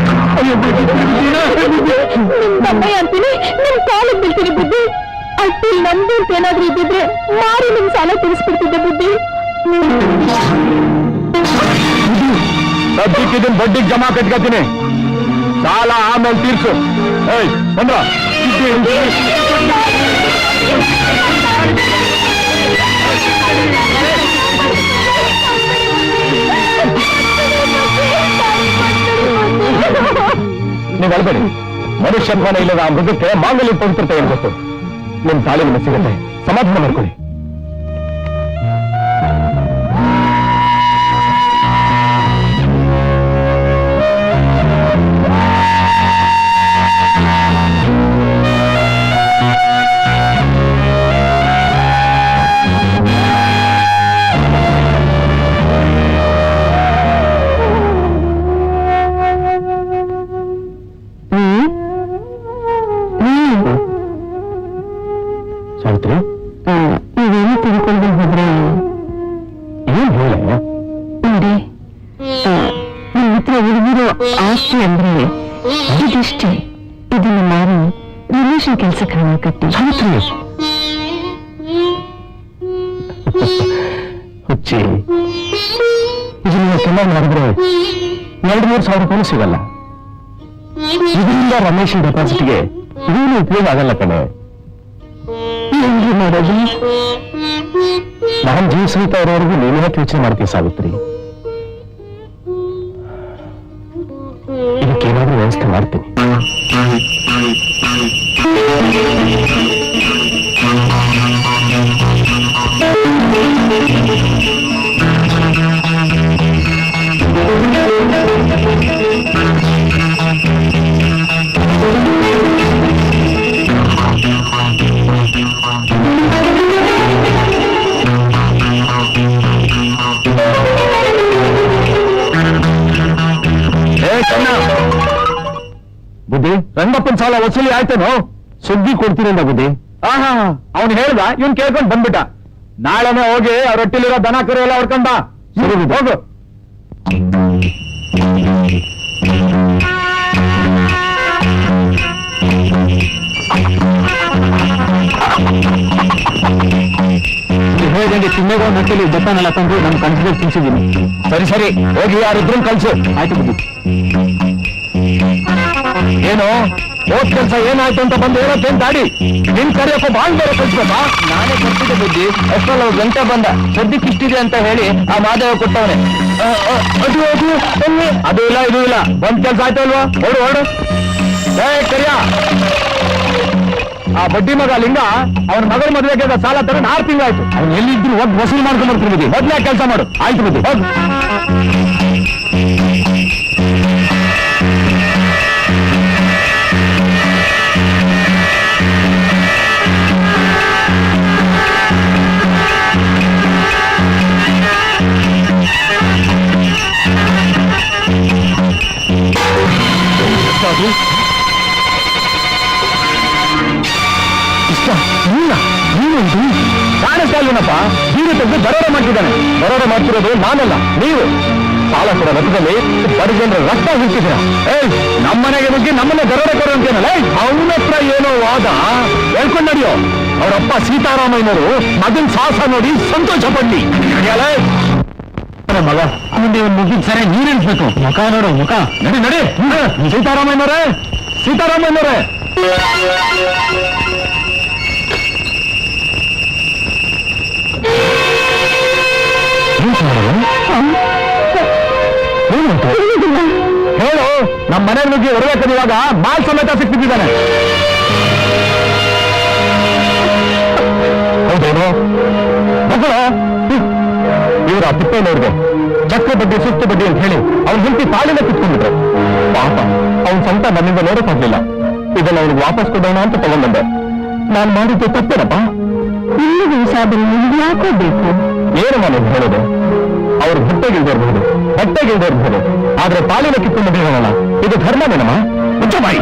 ಅಯ್ಯೋ ತಮ್ಮಯ್ಯ ಅಂತೀನಿ, ನಿಮ್ ಕಾಲಿಗೆ ಬೀಳ್ತೀನಿ ಬುದ್ಧಿ. ಅಟ್ಟಿ ನಮ್ದು ಅಂತ ಏನಾದ್ರೂ ಇದ್ದಿದ್ರೆ ಮಾರಿ ನಿಮ್ ಸಾಲ ತೀರಿಸ್ಬಿಡ್ತಿದ್ದೆ ಬುದ್ಧಿ. ಸದ್ಯಕ್ಕೆ ಇದನ್ ಬಡ್ಡಿಗೆ ಜಮಾ ಕಟ್ಕೊತೀನಿ, ಸಾಲ ಆಮೇಲೆ ತೀರ್ಸು. ಏಯ್ ಬಂದ್ರ ನೀವು ಅಳ್ಬೇಡಿ. ಮನುಷ್ಯತ್ವನ ಇಲ್ಲದ ಆ ಮೃಗಕ್ಕೆ ಮಾಂಗಲ್ಯ ಪವಿತ್ರತೆ ಏನು ಗೊತ್ತು. ನಿಮ್ ತಾಳಿ ನಿಮ್ಮ ಸಿಗತ್ತೆ, ಸಮಾಧಾನ ಮಾಡ್ಕೊಳ್ಳಿ. ಸಾವಿತ್ರಿ, ನೀವೇನು ತಿಳ್ಕೊಂಡು ಹೋದ್ರೆ ಏನ್ ಹೇಳ? ನೋಡಿ, ನಿಮ್ಮ ಹತ್ರ ಉಳಿದಿರೋ ಆಸ್ತಿ ಅಂದ್ರೆ ಇದಿಷ್ಟೇ. ಇದನ್ನು ಮಾರಿ ರಿಲೇಷನ್ ಕೆಲ್ಸಕ್ಕೆ ಹಣ ಕಟ್ಟಿ. ಸಾವಿತ್ರಿ ಹುಚ್ಚಿ, ಇದನ್ನ ಕೆಲ ಮಾಡಿದ್ರೆ 2-3 ಸಾವಿರ ರೂಪಾಯಿ ಸಿಗಲ್ಲ. ಇದರಿಂದ ರಮೇಶ್ ಡೆಪಾಸಿಟ್ಗೆ ಇದೇನು ಉಪಯೋಗ ಆಗಲ್ಲ ಕಣೆ. ಏನ್ರಿ ಮಾಡೋದು? ನಾನ್ ಜೀವ ಸಹಿತ ಅವರವರೆಗೂ ನೀನು ಯಾಕೆ ಯೋಚನೆ ಮಾಡ್ತೀವಿ ಸಾವಿತ್ರಿ? ಇದಕ್ಕೇನಾದ್ರೂ ವ್ಯವಸ್ಥೆ ಮಾಡ್ತೀನಿ. ಬುದ್ಧಿ, ರಂಗಪ್ಪನ ಸಾಲ ವಸೂಲಿ ಆಯ್ತೇನೋ? ಸುದ್ದಿ ಕೊಡ್ತೀರಂದ ಬುದ್ಧಿ. ಆಹಾ, ಅವ್ನು ಹೇಳ್ದ, ಇವನ್ ಕೇಳ್ಕೊಂಡ್ ಬಂದ್ಬಿಟ್ಟ. ನಾಳೆನೆ ಹೋಗಿ ಅವ್ರ ಹೊಟ್ಟಿಲಿರೋ ದನ ಕರು ಎಲ್ಲ ಹೊಡ್ಕೊಂಡ. ಸರಿ ಬುದ್ಧಿ, ಹೋಗು. ಹೇಳಿದಂಗೆ ತಿನ್ನೇಗೋ ನಟ್ಟಲ್ಲಿ ಬೆಟ್ಟನೆಲ್ಲ ತಂದು ನಮ್ಮ ಕನಸಿಗೆ ತಿನ್ಸಿದ್ದೀನಿ. ಸರಿ ಸರಿ, ಹೋಗಿ ಯಾರಿದ್ರು ಕಳ್ಸು. ಆಯ್ತು ಬುದ್ಧಿ. ಏನು ಹೋದ್ ಕೆಲ್ಸ ಏನಾಯ್ತು ಅಂತ ಬಂದು ಹೇಳೋಕೇನ್ ದಾಡಿ? ನಿನ್ ಕರೆಯಪ್ಪ ಬಾಳ್ ಬೇರೆ ಕಳ್ಸ್ಬೇಕಾ? ನಾನೇ ಕೊಡ್ತಿದ್ದೆ ಬುದ್ಧಿ. ಎಷ್ಟಲ್ಲ ಗಂಟೆ ಬಂದ, ಸದ್ಯಕ್ಕೆ ಇಷ್ಟಿದೆ ಅಂತ ಹೇಳಿ ಆ ಮಾದೇವ ಕೊಟ್ಟವನೆ. ಅದು ಇಲ್ಲ ಇದು ಇಲ್ಲ, ಒಂದ್ ಕೆಲ್ಸ ಆಯ್ತು ಅಲ್ವಾ? ಹೊಡು ಹೊಡು. ಕರಿಯ, ಆ ಬಡ್ಡಿ ಮಗ ಲಿಂಗ ಅವನ ಮಗಳ ಮದುವೆಗೆ ಸಾಲ ತಗೊಂಡು 6 ತಿಂಗಳಾಯ್ತು. ಅವ್ನು ಎಲ್ಲಿದ್ರು ಹೋಗಿ ವಸೂಲಿ ಮಾಡ್ಕೊಂಡ್ ಬರ್ತೀನಿ ಬುದ್ಧಿ. ಮೊದ್ಲೇ ಕೆಲಸ ಮಾಡು. ಆಯ್ತು ಬುದ್ಧಿ, ಹೋಗ್. ಕಾಣಿಸ್ತಾ ಇಲ್ಲನಪ್ಪ, ಜೀವ ತೆಗೆದು ದರೋಡೆ ಮಾಡ್ತಿದ್ದಾನೆ. ದರೋಡೆ ಮಾಡ್ತಿರೋದು ನಾನಲ್ಲ, ನೀವು. ಸಾಲ ಕೊಡೋ ರಥದಲ್ಲಿ ಬಡ ಜನರ ರಕ್ತ ಹುಟ್ಟಿದ್ದೀರ. ನಮ್ಮನೆಗೆ ಬಗ್ಗೆ ನಮ್ಮನ್ನೇ ದರೋಡೆ ಕೊಡೋ ಅಂತೇನಲ್ಲ. ಅವನ ಹತ್ರ ಏನೋ ವಾದ ಹೇಳ್ಕೊಂಡು ನಡೆಯೋ. ಅವರಪ್ಪ ಸೀತಾರಾಮಯ್ಯನವರು ಮಗನ್ ಸಾಹಸ ನೋಡಿ ಸಂತೋಷ ಪಡ್ಲಿ. ಮಗ ಮುಂದೆ ಒಂದು ಮುಗಿದ ಸರಿ ನೀರೆನ್ಸ್ಬೇಕು. ಮುಖ ನೋಡು, ಮುಖ. ನಡಿ ನಡಿ. ಸೀತಾರಾಮಯ್ಯನವರೇ, ಸೀತಾರಾಮಯ್ಯನವರೇ. ಹೇಳು, ನಮ್ಮ ಮನೆ ನುಗ್ಗಿ ಹೊರಬೇಕನ್ನುವಾಗ ಮಾಲ್ ಸಮೇತ ಸಿಕ್ಕಿದ್ದಾನೆ. ಹೌದೇನು ಮಕ್ಕಳು? ಇವರು ಆ ತಿಪ್ಪೇನವ್ರಿಗೆ ಚಕ್ರ ಬಡ್ಡಿ ಸುತ್ತು ಬಡ್ಡಿ ಅಂತ ಹೇಳಿ ಅವ್ನ ಹೆಂಡತಿ ತಾಳಿನ ಕಿತ್ಕೊಂಡ್ಬಿಟ್ರು. ಪಾಪ ಅವ್ನ ಸ್ವಂತ ನನ್ನಿಂದ ನೋಡಕ್ಕಾಗ್ಲಿಲ್ಲ. ಇದನ್ನ ಅವ್ರಿಗೆ ವಾಪಸ್ ಕೊಡೋಣ ಅಂತ ತಗೊಂಡ್ಬಂದೆ. ನಾನು ಮಾಡಿದ್ದು ತಪ್ಪೇನಪ್ಪ? ಇನ್ನು ವಯಸ್ಸಾದ್ರೆ ನಿಮ್ಗೆ ಯಾಕೋ ಬೇಕು? ಏನಮ್ಮ ನೀವು ಹೇಳೋದು? ಅವ್ರು ಹೊಟ್ಟೆಗಿಲ್ದಿರ್ಬಹುದು, ಹೊಟ್ಟೆಗಿಲ್ದಿರ್ಬಹುದು, ಆದ್ರೆ ಪಾಲಿನ ಕಿತ್ತು ಮದುವೆಗಳಲ್ಲ, ಇದು ಧರ್ಮನೇನಮ್ಮ? ಮುಚ್ಚಬಾಯಿ.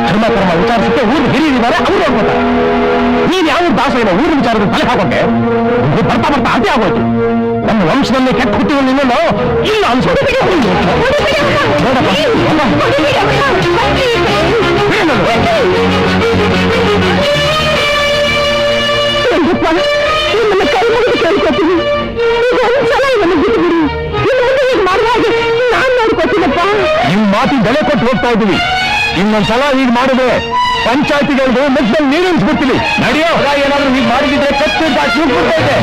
ಧರ್ಮ ಕರ್ಮ ವಿಚಾರಿಸಕ್ಕೆ ಊರು ಹಿರಿಯರಿದ್ದಾರೆ, ಅವ್ರು ಹೋಗ್ತಾರೆ. ನೀನ್ ಯಾವ ದಾಸೇನ ಊರು ವಿಚಾರದ ತಲೆ ಹಾಕೋಕೆ ಬರ್ತಾ ಬರ್ತಾ ಅದೇ ಆಗೋಯ್ತು. ನಮ್ಮ ವಂಶದಲ್ಲಿ ಕೆಟ್ಟ ಹುಟ್ಟಿದ ನಿನ್ನನ್ನು ಇಲ್ಲ ಅನ್ಸೋದು. ನಿಮ್ಮನ್ನ ಕೈ ಮುಗಿದು ಕೇಳ್ಕೊತೀನಿ, ಒಂದ್ಸಲ ಇವನ್ನ ಬಿಟ್ಟು ಬಿಡಿ. ಇನ್ನೊಂದು ಹೀಗೆ ಮಾಡುವ ಹಾಗೆ ನಾನ್ ನೋಡ್ಕೊತೀನಪ್ಪ. ನಿಮ್ ಮಾತಿನ ಬೆಲೆ ಕೊಟ್ಟು ಹೋಗ್ತಾ ಇದ್ದೀವಿ. ಇನ್ನೊಂದ್ಸಲ ಹೀಗೆ ಮಾಡಿದ್ರೆ ಪಂಚಾಯತಿಗಳಿಗೆ ಮೆಚ್ಚಲ್ಲಿ ನೀರು ಇಳಿಸ್ಬಿಡ್ತೀವಿ. ನಡೆಯೋ ಏನಾದ್ರೂ ಹೀಗೆ ಮಾಡಿದ್ರೆ ಕತ್ತು ಚೂಡ್ಬಿಡ್ತೈತೆ.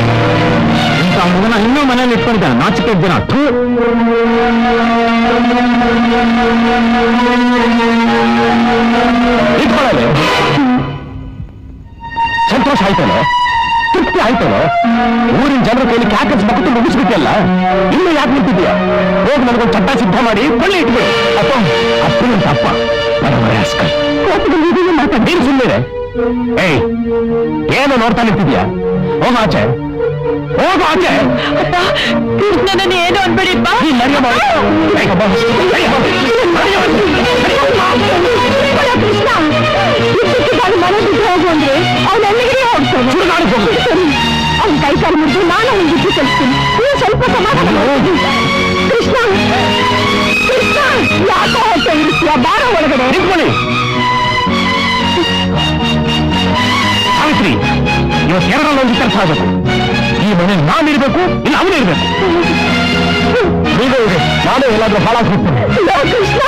ಇಂಥ ಮಗನ ಇನ್ನೂ ಮನೇಲಿ ಇಟ್ಕೊಂಡಿದ್ದಾನೆ, ನಾಚಿಕೆ ಜನ. ಇಟ್ಕೊಳ್ಳಲೆ ಸಂತೋಷ ಆಯ್ತಲ್ಲ, ತೃಪ್ತಿ ಆಯ್ತಲ್ಲ, ಊರಿನ ಜನರ ಕೈಲಿ ಕ್ಯಾಕಸ್ ಬಗ್ಗು ಮುಗಿಸ್ಬಿಟ್ಟಿಯಲ್ಲ, ಇನ್ನು ಯಾಕೆ ನಿಂತಿದ್ಯಾ? ಹೋಗಿ ನನಗೊಂದು ಚಟ್ಟ ಸಿದ್ಧ ಮಾಡಿ ಕೊಳ್ಳಿ ಇಟ್ಬಿಡು. ಅಪ್ಪ ಅಪ್ಪನ ತಪ್ಪ ನೀರು ಸುಮ್ಮನೆ. ಏಯ್, ಏನು ನೋಡ್ತಾ ನಿಂತಿದ್ಯಾ? ಹೋಗ ಆಚೆ, ಹೋಗ ಆಚೆ. ಕೃಷ್ಣನ ಏನು ಅನ್ಬೇಡಿಪ್ಪ. ಕೃಷ್ಣ ನಾನು ಮನೆ ಬಿಟ್ಟು ಹೋಗು ಅಂದ್ರೆ ಅವ್ನು ಎಲ್ಲಿಗೆ ಹೋಗ್ತಾನೆ. ಅವ್ನ ಕೈ ಕಾಲು ಮುರಿದು ನಾನು ಅವ್ನ ಬಿಟ್ಟು ಕಳಿಸ್ತೀನಿ. ನೀವು ಸ್ವಲ್ಪ ಸಮಾಧಾನ. ಕೃಷ್ಣ ಕೃಷ್ಣ ಯಾಕೋ ಹೋಗ್ತಾ ಇರ್ತೀಯ? ಬಾರ ಒಳಗಡೆ ನಿಂತ್ಕೊಳ್ಳಿ. ಸಾವಿತ್ರಿ, ಇವತ್ತು ಎರಡರಲ್ಲಿ ಒಂದು ಕೆಲಸ ಆಗಬೇಕು. ಈ ಮನೆ ನಾನಿರ್ಬೇಕು, ಇಲ್ಲ ಅವನಿರ್ಬೇಕು. ನೀವೇ ಇದೆ, ನಾನೇ ಎಲ್ಲಾದ್ರೂ ಹಾಳಾಗಿ ಹೋಗ್ತೇನೆ. ಕೃಷ್ಣ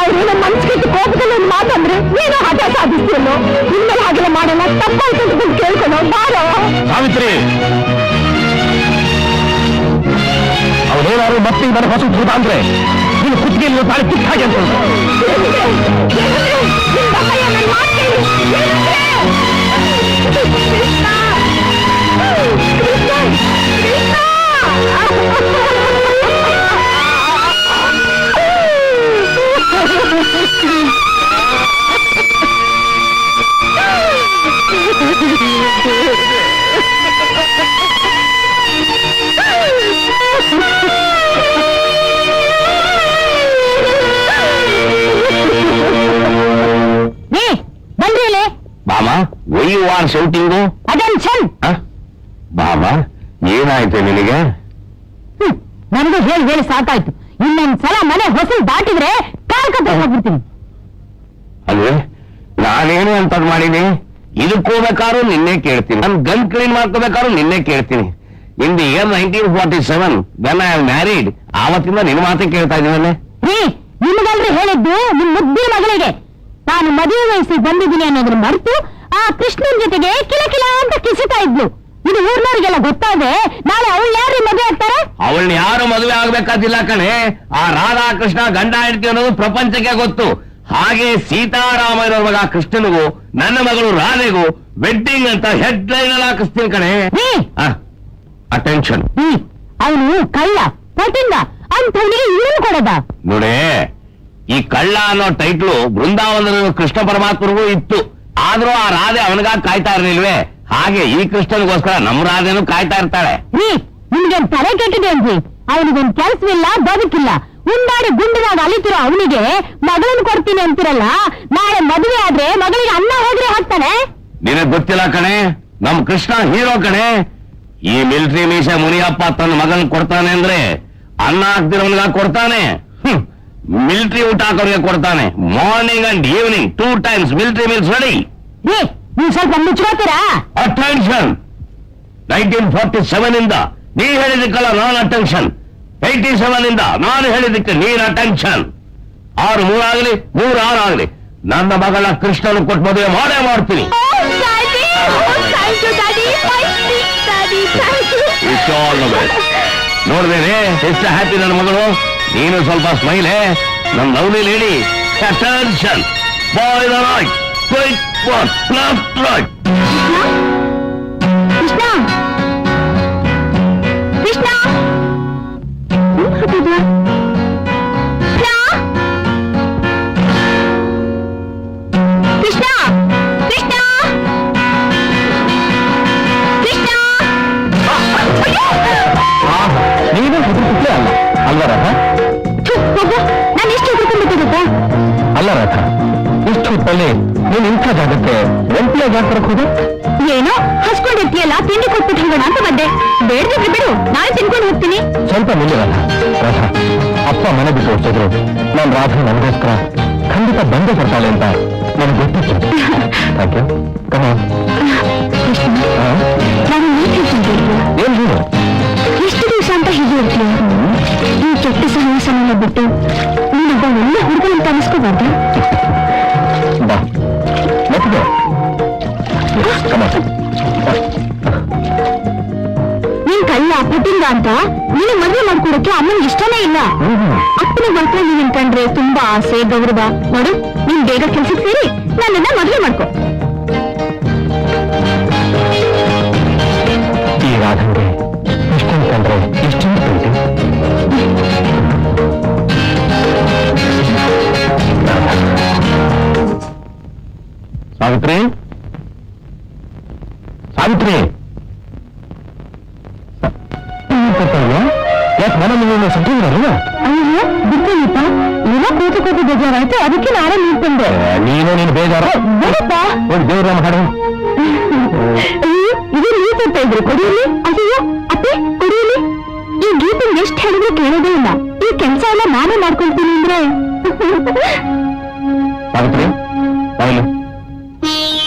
ಅವ್ರೇನೋ ಮನ್ಸ್ಕಿಟ್ಟು ಕೋಪದಲ್ಲಿ ಒಂದು ಮಾತಂದ್ರೆ ನೀನು ಹಠ ಸಾಧಿಸ್ತೀಯಲ್ಲೋ. ಇನ್ಮೇಲೆ ಹಾಗೆಲ್ಲ ಮಾಡೋಣ, ತಪ್ಪಾಯ್ತು ಅಂತ ಕೇಳ್ಕೊಳೋ. ಬಾರೋ ಸಾವಿತ್ರಿ, ಅವರೇನಾದ್ರು ಮತ್ತೆ ನನಗೆ ಹೊಸ ಭೂತ ಅಂದ್ರೆ ನೀನು ಕುತ್ತಿಗೆಯಲ್ಲಿ ತಾಳಿ ಕಿತ್ತ ಹಾಗೆ ಅಂತ ಶೌಟಿಂಗು. ಅಟೆನ್ಷನ್. ಬಾಬಾ, ಏನಾಯ್ತು ನಿನಗೆ? ನನಗೂ ಹೇಳಿ ಹೇಳಿ ಸಾಕಾಯ್ತು. ಇನ್ನೊಂದ್ಸಲ ಮನೆ ಹೊಸಲು ದಾಟಿದ್ರೆ ಕಾಲ್ ಕತ್ತ ಹೋಗ್ಬಿಡ್ತೀನಿ. ಅಲ್ವೇ, ನಾನೇನು ಅಂತ ಮಾಡೀನಿ? ಇದಕ್ಕೂ ಬೇಕಾದ್ರೂ ನಿನ್ನೆ ಕೇಳ್ತೀನಿ, ನನ್ ಗನ್ ಕ್ಲೀನ್ ಮಾಡ್ಕೋಬೇಕಾದ್ರೂ ನಿನ್ನೆ ಕೇಳ್ತೀನಿ. ಇನ್ the year 1947 when I am married, ಆವತ್ತಿಂದ ನಿನ್ನ ಮಾತೇ ಕೇಳ್ತಾ ಇದ್ದೀನಲ್ಲೇ. ನಿಮಗಲ್ರಿ ಹೇಳಿದ್ದು ನಿಮ್ ಮುದ್ದಿನ ಮಗಳಿಗೆ. ನಾನು ಮದುವೆ ವಯಸ್ಸಿಗೆ ಬಂದಿದ್ದೀನಿ ಅನ್ನೋದ್ರ ಮರೆತು ಆ ಕೃಷ್ಣನ್ ಜೊತೆಗೆ ಕಿಲಕಿಲ ಅಂತ ಕಿಸಿತಾ ಇದ್ಲು. ಇದು ಊರ್ನವ್ರಿಗೆಲ್ಲ ಗೊತ್ತಾದ್ರೆ ನಾಳೆ ಅವಳು ಯಾರು ಮದುವೆ ಆಗ್ತಾರೆ? ಅವಳನ್ನ ಯಾರು ಮದುವೆ ಆಗ್ಬೇಕಾದಿಲ್ಲ ಕಣೆ. ಆ ರಾಧಾಕೃಷ್ಣ ಗಂಡ ಹೆಂಡತಿ ಅನ್ನೋದು ಪ್ರಪಂಚಕ್ಕೆ ಗೊತ್ತು. ಹಾಗೆ ಸೀತಾರಾಮಯ್ಯನವ್ರ ಮಗ ಕೃಷ್ಣನಿಗೂ ನನ್ನ ಮಗಳು ರಾಧೆಗೂ ವೆಡ್ಡಿಂಗ್ ಅಂತ ಹೆಡ್ ಲೈನ್ ಅಲ್ಲಿ ಹಾಕಿಸ್ತೀನಿ ಕಣೆ. ಅಟೆನ್ಷನ್. ಅವನು ಕಳ್ಳ ಪಟ್ಟಿಂದ ಅಂಥವನಿಗೆ ಏನು ಕೊಡದ? ನೋಡೇ, ಈ ಕಳ್ಳ ಅನ್ನೋ ಟೈಟ್ಲು ಬೃಂದಾವನದ ಕೃಷ್ಣ ಪರಮಾತ್ಮರಿಗೂ ಇತ್ತು. ಆದ್ರೂ ಆ ರಾಧೆ ಅವನಿಗಾಗಿ ಕಾಯ್ತಾ ಇರ್ಲಿಲ್ವೇ? ಹಾಗೆ ಈ ಕೃಷ್ಣನಿಗೋಸ್ಕರ ನಮ್ಮ ರಾಧೆನೂ ಕಾಯ್ತಾ ಇರ್ತಾಳೆ. ನಿಮ್ಗೇನ್ ತಲೆ ಕೆಟ್ಟಿದೆ ಅನ್ರಿ? ಅವನಿಗೊಂದು ಕೆಲ್ಸವಿಲ್ಲ, ಬದುಕಿಲ್ಲ. ಉಂಡಾಡಿ ಗುಂಡಿನಾಗ ಅಲಿತಿರೋ ಅವನಿಗೆ ಮಗಳನ್ನ ಕೊಡ್ತೀನಿ ಅಂತಿರಲ್ಲ. ನಾಳೆ ಮದುವೆ ಆದ್ರೆ ಮಗಳಿಗೆ ಅನ್ನ ಹೋದ್ರೆ ಹಾಕ್ತಾನೆ. ನಿನಗ್ ಗೊತ್ತಿಲ್ಲ ಕಣೆ, ನಮ್ ಕೃಷ್ಣ ಹೀರೋ ಕಣೆ. ಈ ಮಿಲಿಟರಿ ಮೀಸ ಮುನಿಯಪ್ಪ ತನ್ನ ಮಗನ್ ಕೊಡ್ತಾನೆ ಅಂದ್ರೆ ಅನ್ನ ಹಾಕ್ತಿರೋನ್ಗ ಕೊಡ್ತಾನೆ. ಮಿಲಿಟರಿ ಊಟ ಹಾಕೋರಿಗೆ ಕೊಡ್ತಾನೆ. Morning and evening 2 times military meals ready. ನೀವು ಸ್ವಲ್ಪ ಮುಚ್ಕೋತೀರಾ? ಅಟೆನ್ಷನ್. 1947 ಇಂದ ನೀ ಹೇಳಿದಕ್ಕಲ್ಲ ನಾನ್ ಅಟೆನ್ಷನ್. 87 ಇಂದ ನಾನು ಹೇಳಿದಕ್ಕೆ ನೀನ್ ಅಟೆನ್ಷನ್. 6-3 ಆಗಲಿ 3-6 ಆಗಲಿ ನನ್ನ ಮಗಳ ಕೃಷ್ಣನು ಕೊಟ್ಟು ಮದುವೆ ಮಾಡೇ ಮಾಡ್ತೀನಿ. ನೋಡ್ದೇನೆ ಎಷ್ಟು ಹ್ಯಾಪಿ ನನ್ನ ಮಗಳು. ನೀನು ಸ್ವಲ್ಪ ಸ್ಮೈಲೆ, ನನ್ನ lovely lady. Attention. By the right, quick for left right. Krishna Krishna ಅಲ್ಲ ರಾಧ, ಇಷ್ಟು ಹೊತ್ತಲ್ಲಿ ನೀನು ಇಂಥ ಜಾಗಕ್ಕೆ ಒಂಟಿಯಾಗಿ ಯಾಕೆ ಹೋದೆ? ಏನೋ ಹಸ್ಕೊಂಡಿರ್ತೀಯಲ್ಲ, ತಿಂಡಿ ಕೊಟ್ಬಿಟ್ಟು ಹೋಗೋಣ ಅಂತ ಬಂದೆ. ಬೇಡದಿದ್ರೆ ಬಿಡು, ನಾಳೆ ತಿನ್ಕೊಂಡು ಹೋಗ್ತೀನಿ. ಸ್ವಲ್ಪ ನಿಲ್ಲಿ ರಾಧ. ರಾಧ, ಅಪ್ಪ ಮನೆ ಬಿಟ್ಟು ಹೊರಟಿದ್ರು. ನಾನು ರಾಧ ನನಗೋಸ್ಕರ ಖಂಡಿತ ಬಂದೇ ಬರ್ತಾಳೆ ಅಂತ ನನಗೆ ಗೊತ್ತಿತ್ತು. ಯಾಕೆ ಕಮ ನಾನು ಏನ್ ಹೇಳು? ಎಷ್ಟು ದಿವಸ ಅಂತ ಹೀಗೆ ಇರ್ತೀಯ? ಈ ಕೆಟ್ಟ ಸಹವಾಸನೆಲ್ಲ ಬಿಟ್ಟು ನೀನೊಬ್ಬ ಒಳ್ಳೆ ಹುಡುಗ ಅಂತ ಅನಿಸ್ಕೋಬಾರ್ದು? ಬಾ ಮತ್ತೆ ಕಮ. ನೀನ್ ಕಳ್ಳ ಪುಟ್ಟಿಂದ ಅಂತ ನೀನು ಮದುವೆ ಮಾಡ್ಕೊಡಕ್ಕೆ ಅಮ್ಮನಿಗೆ ಇಷ್ಟನೇ ಇಲ್ಲ. ಅಪ್ಪನಿಗೆ ಮಾತ್ರ ನೀನ್ ಕಂಡ್ರೆ ತುಂಬಾ ಆಸೆ ಗೌರವ. ನೋಡು, ನೀನ್ ಬೇಗ ಕೆಲ್ಸಕ್ಕೆ ಸೇರಿ ನನ್ನನ್ನ ಮದುವೆ ಮಾಡ್ಕೊ. ಈ ರಾಧಂಗೆ ಇಷ್ಟೊಂದು ಕಂಡ್ರೆ ಇಷ್ಟೊಂದು ಪ್ರೀತಿ. ಸಾವಿತ್ರಿ, ಸಾವಿತ್ರಿ, ಯಾಕೆ ಮನೆ ಸಂಟಿದ್ರಲ್ಲ? ಅಯ್ಯೋ ಬಿಟ್ಟಲ್ಲಿಪ್ಪ, ಏನೋ ಕೂತು ಕೂತು ಬೇಜಾರಾಯ್ತು, ಅದಕ್ಕೆ ನಾನೇ ನಿಂತ್ಕೊಂಡೆ. ನೀನು ಬೇಜಾರು ಬೇಡಪ್ಪ. ಒಂದು ದೇವ್ರ ಹಾಡು. ಇದು ನೀರು ಅಂತ ಇದ್ರು, ಕೊಡಿಯಲಿ. ಅಯ್ಯೋ ಅಪ್ಪೆ, ಕೊಡಿಯಲಿ. ಈ ಗೀತನ್ ಎಷ್ಟು ಹೇಳಿದ್ರು ಕೇಳೋದೇ ಇಲ್ಲ. ಈ ಕೆಲಸ ಎಲ್ಲ ನಾನೇ ಮಾಡ್ಕೊಳ್ತೀನಿ ಅಂದ್ರೆ. ಸಾವಿತ್ರಿ, ಬಾಯಿಲು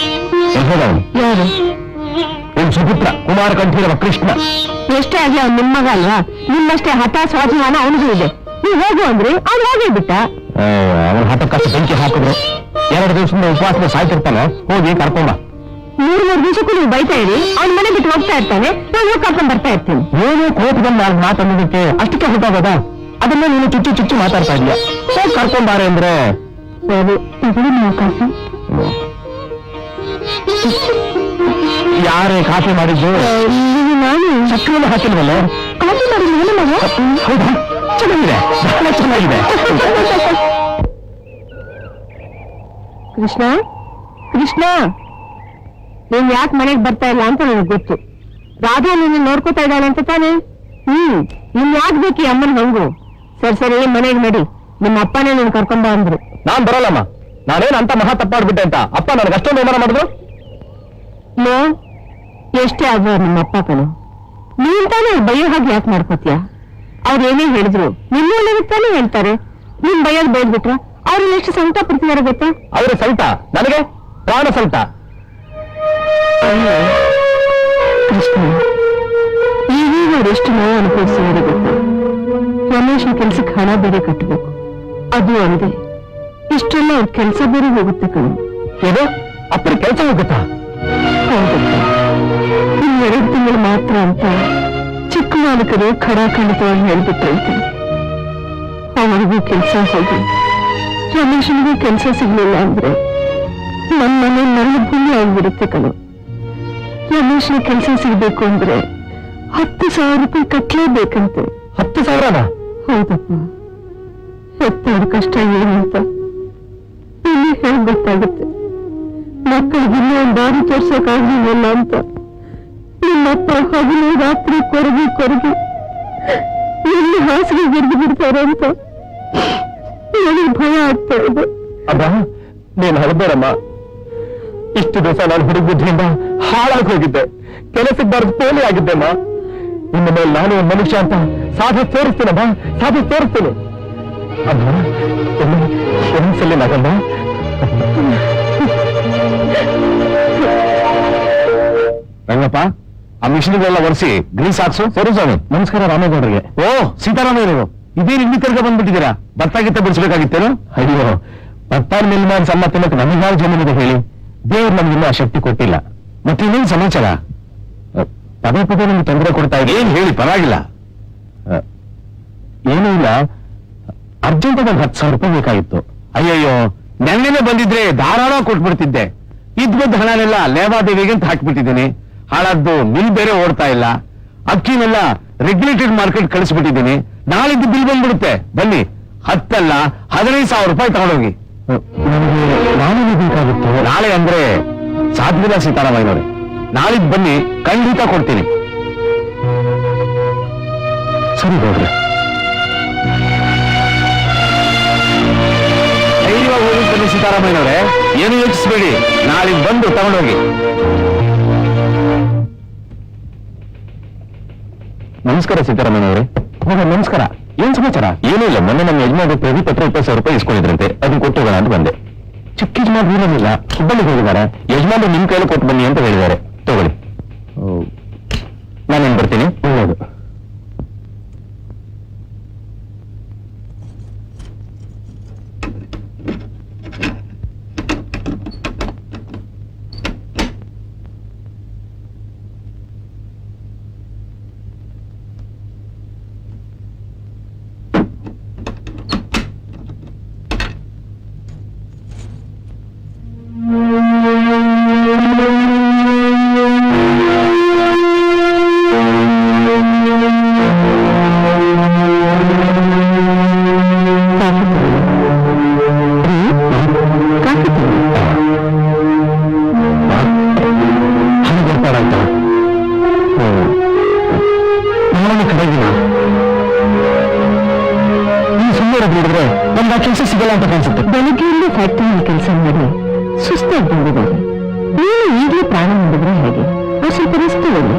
ಯಾರು? ನಿಮ್ ಸುಪುತ್ರ ಕುಮಾರ ಕಂಠೀರವ ಕೃಷ್ಣ. ಎಷ್ಟೇ ಆಗ್ಲಿ ಅವ್ನು ನಿಮ್ಮ ಮಗ ಅಲ್ವಾ? ನಿಮ್ಮಷ್ಟೇ ಹಠ ಸ್ವಾಭಿಮಾನ ಅವನಿಗೂ ಇದೆ. ನೀವು ಹೋಗು ಅಂದ್ರೆ ಅವ್ನು ಹೋಗೇ ಬಿಟ್ಟ. ಅವನ ಹಠಕ್ಕಷ್ಟು ಬೆಂಕಿ ಹಾಕಿದ್ರು. 2 ದಿವಸದಿಂದ ಉಪವಾಸ ಸಾಯ್ತಿರ್ತಾನೆ. ಹೋಗಿ ಕರ್ಕೊಂಡ. 3 ದಿವಸಕ್ಕೂ ನೀವು ಬೈತಾ ಇರಿ, ಅವ್ನ ಮನೆ ಬಿಟ್ಟು ಹೋಗ್ತಾ ಇರ್ತಾನೆ, ನಾನು ಹೋಗಿ ಕರ್ಕೊಂಡ್ ಬರ್ತಾ ಇರ್ತೀನಿ. ಏನು ಕೋಪದಲ್ಲಿ ನಾನು ಮಾತಾಡೋದಕ್ಕೆ ಅಷ್ಟಕ್ಕೆ ಹೊತ್ತಾಗದ? ಅದನ್ನ ನೀನು ಚುಚ್ಚು ಚುಚ್ಚು ಮಾತಾಡ್ತಾ ಇದೀಯ. ಹೋಗಿ ಕರ್ಕೊಂಬಾರೆ ಅಂದ್ರೆ ಸರಿ, ತಗೊಳ್ಳಿ ನೀವು ಕಾಫಿ. ಯಾರೇ ಕಾಫಿ ಮಾಡಿದ್ದು? ನಾನು ಸಕ್ಕರೆ ಹಾಕಿಲ್ವಲ್ಲ? ಕಾಫಿ ಮಾಡಿಲ್ಲ ಮಗ. ಹೌದಾ? ಚೆನ್ನಾಗಿದೆ, ಬಹಳ ಚೆನ್ನಾಗಿದೆ. ಕೃಷ್ಣ, ಕೃಷ್ಣ, ನೀನ್ ಯಾಕೆ ಮನೆಗೆ ಬರ್ತಾ ಇಲ್ಲ ಅಂತ ನನಗೆ ಗೊತ್ತು. ರಾಧಾ ನಿನ್ನ ನೋಡ್ಕೋತಾ ಇದ್ದಾಳೆ ಅಂತ ತಾನೆ? ನಿನ್ ಯಾಕೆ ಬೇಕು ಈ ಅಮ್ಮನ ಹಂಗು? ಸರಿ ಸರಿ, ಮನೆಗೆ ನಡಿ. ನಿಮ್ಮ ಅಪ್ಪನೇ ನೀನ್ ಕರ್ಕೊಂಬ ಅಂದ್ರು. ನಾನ್ ಬರಲ್ಲಮ್ಮ. ನಾನೇನ್ ಅಂತ ಮಹಾ ತಪ್ಪಾಡ್ಬಿಟ್ಟೆ ಅಂತ ಅಪ್ಪ ನನಗೆ ಅಷ್ಟೊಂದು ಅವಮಾನ ಮಾಡಿದ್ರು. ನೋ, ಎಷ್ಟೇ ಆದ್ರೂ ನಿಮ್ಮ ಅಪ್ಪ ಕಣು. ನೀನ್ ತಾನೇ ಬೈಯೋ ಹಾಗೆ ಯಾಕೆ ಮಾಡ್ಕೋತೀಯ? ಅವ್ರು ಏನೇ ಹೇಳಿದ್ರು ನಿನ್ನ ಒಳ್ಳೆದಾನೆ ಹೇಳ್ತಾರೆ. ನಿನ್ ಬೈಯೋದು ಬೈದ್ಬಿಟ್ರ ಅವ್ರನ್ನ ಎಷ್ಟು ಸಂಕಟ ಪಡ್ತಿದಾರೆ ಗೊತ್ತಾ? ಅವ್ರ ಸಂಕಟ ನನಗೆ ಪ್ರಾಣ ಸಂಕಟ. ಕೃಷ್ಣ, ಈಗೀಗ ಅವ್ರೆಷ್ಟು ನೋವು ಅನುಭವಿಸಿದರೆ ಗೊತ್ತಾ? ರಮೇಶ್ ಕೆಲ್ಸಕ್ಕೆ ಹಣ ಬೇರೆ ಕಟ್ಟಬೇಕು. ಅದು ಅಲ್ಲದೆ ಇಷ್ಟೆಲ್ಲ ಅವ್ರ ಕೆಲಸ ಬೇರೆ ಹೋಗುತ್ತೆ ಕಣು. ಇದು ಅಪ್ಪನ ಕೆಲಸ ಹೋಗುತ್ತಾ? ಹೌದಪ್ಪ, 2 ತಿಂಗಳು ಮಾತ್ರ ಅಂತ ಚಿಕ್ಕ ಮಾಲೀಕರು ಖಡಾಖಂಡಿತವಾಗಿ ಹೇಳ್ಬಿಟ್ರಂತೆ. ಅವರಿಗೂ ಕೆಲಸ ಹೋಗಿ ರಮೇಶನಿಗೂ ಕೆಲಸ ಸಿಗ್ಲಿಲ್ಲ ಅಂದ್ರೆ ನನ್ನ ಮನೆ ನನ್ನ ಭೂಮಿ ಆಗ್ಬಿಡುತ್ತೆ ಕಣು. ರಮೇಶನ ಕೆಲಸ ಸಿಗ್ಬೇಕು ಅಂದ್ರೆ 10,000 ರೂಪಾಯಿ ಕಟ್ಲೇಬೇಕಂತೆ. 10,000? ಹೌದಪ್ಪ, ಹೆತ್ತವ್ರ ಕಷ್ಟ ಏನು ಅಂತ ಇಲ್ಲಿ ಹೇಳಿ ಗೊತ್ತಾಗುತ್ತೆ. ಮಕ್ಕಳಿಗೆ ಇನ್ನೂ ಒಂದು ದಾರಿ ತೋರ್ಸೋಕಾಗ್ಲಿಲ್ಲ ಅಂತ ನಿಮ್ಮಪ್ಪ ಹಗಲು ರಾತ್ರಿ ಕೊರಗಿ ಎಲ್ಲಿ ಹಾಸಿಗೆ ಗೆದ್ದು ಬಿಡ್ತಾರೆ ಅಂತ ನನಗೆ ಭಯ ಆಗ್ತಾ ಇದೆ. ಅಬ್ಬ, ನೀನು ಹಳಬೇಡಮ್ಮ. ಇಷ್ಟು ದಿವಸ ನಾನು ಹುಡುಗ ಬುದ್ಧಿಯಿಂದ ಹಾಳಾಗಿ ಹೋಗಿದ್ದೆ. ಕೆಲಸಕ್ಕೆ ಬರೆದು ಪೋಲಿ ಆಗಿದ್ದೆಮ್ಮ. ಇನ್ನು ಮೇಲೆ ನಾನು ಒಂದು ಮನುಷ್ಯ ಅಂತ ಸಾಧಿಸಿ ತೋರಿಸ್ತೀನಮ್ಮ, ಸಾಧಿಸಿ ತೋರಿಸ್ತೀನಿ. ಅಮ್ಮ, ಒಂದ್ಸಲಿ ನಗಮ್ಮ. ರಂಗಪ್ಪ, ಆ ಮಿಷಿನ್ಗಳೆಲ್ಲ ಒರೆಸಿ ಗ್ರೀಸ್ ಹಾಕ್ಸು. ಸರಿ ಸ್ವಾಮಿ. ನಮಸ್ಕಾರ ರಾಮೇಗೌಡರಿಗೆ. ಓ, ಸೀತಾರಾಮಯ್ಯರು, ಇದೇನು ಇಲ್ಲಿ ತಿರ್ಗ ಬಂದ್ಬಿಟ್ಟಿದ್ದೀರಾ? ಭತ್ತ ಬಿಡಿಸ್ಬೇಕಾಗಿತ್ತೇನು? ಅಯ್ಯೋ, ಭತ್ತ ಮೇಲ್ಮಾನ್ ಸಣ್ಣ ತಿನ್ನಕ್ಕೆ ನಮಗಾವ ಜಮೀನಿದೆ ಹೇಳಿ? ದೇವ್ರು ನಮ್ಗಿನ್ನೂ ಆ ಶಕ್ತಿ ಕೊಟ್ಟಿಲ್ಲ. ಮತ್ತೆ ಇನ್ನೇನು ಸಮಾಚಾರ? ಪದೇ ಪದೇ ನಮ್ಗೆ ತೊಂದರೆ ಕೊಡ್ತಾ ಇದೆ. ಏನ್ ಹೇಳಿ, ಪರವಾಗಿಲ್ಲ. ಏನೂ ಇಲ್ಲ, ಅರ್ಜೆಂಟ್ ಒಂದು 10,000 ರೂಪಾಯಿ ಬೇಕಾಗಿತ್ತು. ಅಯ್ಯಯ್ಯೋ, ನೆನ್ನೆನೆ ಬಂದಿದ್ರೆ ಧಾರಾಳ ಕೊಟ್ಬಿಡ್ತಿದ್ದೆ. ಇದ್ಬದ್ದ ಹಣನೆಲ್ಲ ಲೇವಾದೇವಿಗೆ ಅಂತ ಹಾಕ್ಬಿಟ್ಟಿದ್ದೀನಿ. ಹಾಳಾದ್ದು ಮಿಲ್ ಬೇರೆ ಓಡ್ತಾ ಇಲ್ಲ. ಅಕ್ಕಿನೆಲ್ಲ ರೆಗ್ಯುಲೇಟೆಡ್ ಮಾರ್ಕೆಟ್ ಕಳಿಸ್ಬಿಟ್ಟಿದ್ದೀನಿ. ನಾಳಿದ್ದು ಬಿಲ್ ಬಂದ್ಬಿಡುತ್ತೆ. ಬನ್ನಿ, 10 ಅಲ್ಲ 15,000 ರೂಪಾಯಿ ತಗೊಂಡೋಗಿ. ನಾಳೆ ಬೇಕಾಗುತ್ತೆ. ನಾಳೆ ಅಂದ್ರೆ ಸಾಧ್ಯವಿಲ್ಲ ಸೀತಾರಾಮಯ್ಯನವ್ರೆ. ನಾಳಿದ್ದು ಬನ್ನಿ, ಖಂಡಿತ ಕೊಡ್ತೀನಿ. ಸರಿ ಹೋಗ್ರಿ. ಬನ್ನಿ ಸೀತಾರಾಮಯ್ಯನವರೇ, ಏನು ಯೋಚಿಸಬೇಡಿ, ನಾಳೆ ಬಂದು ತಗೊಂಡೋಗಿ. ನಮಸ್ಕಾರ ಸೀತಾರಾಮಯ್ಯನವರೇ. ನಮಸ್ಕಾರ. ಏನ್ ಸಮಾಚಾರ? ಏನೂ ಇಲ್ಲ, ಮೊನ್ನೆ ನಮ್ಮ ಯಜಮಾನ ಪ್ರದೀಪ್ ಹತ್ರ 20,000 ರೂಪಾಯಿ ಇಸ್ಕೊಂಡಿದ್ರಂತೆ, ಅದನ್ನ ಕೊಟ್ಟು ಹೋಗೋಣ ಅಂತ ಬಂದೆ. ಚಿಕ್ಕ ಯಜಮಾನ್ ಏನಿಲ್ಲ, ಹುಬ್ಬಳ್ಳಿಗೆ ಹೋಗಿದ್ದಾರೆ. ಯಜಮಾನ ನಿಮ್ ಕೈಯಲ್ಲಿ ಕೊಟ್ಟು ಬನ್ನಿ ಅಂತ ಹೇಳಿದ್ದಾರೆ. ತಗೊಳ್ಳಿ. ನಾನೇನ್ ಬರ್ತೀನಿ. ಒಳ್ಳೆಯದು. ಕೆಲಸ ಸಿಗಲ್ಲ ಅಂತ ಕಾಣಿಸುತ್ತೆ. ಬೆಳಗ್ಗೆಯಿಂದ ಫ್ಯಾಕ್ಟರಿಯಲ್ಲಿ ಕೆಲಸ ಮಾಡಿ ಸುಸ್ತಾಗಿ ಬಂದಿದ್ದಾರೆ. ನೀನು ಈಗಲೇ ಪ್ರಾಣ ಮಾಡಿದ್ರೆ ಹೇಗೆ? ಸ್ವಲ್ಪ ರೆಸ್ಟ್ ಹೋಗಿ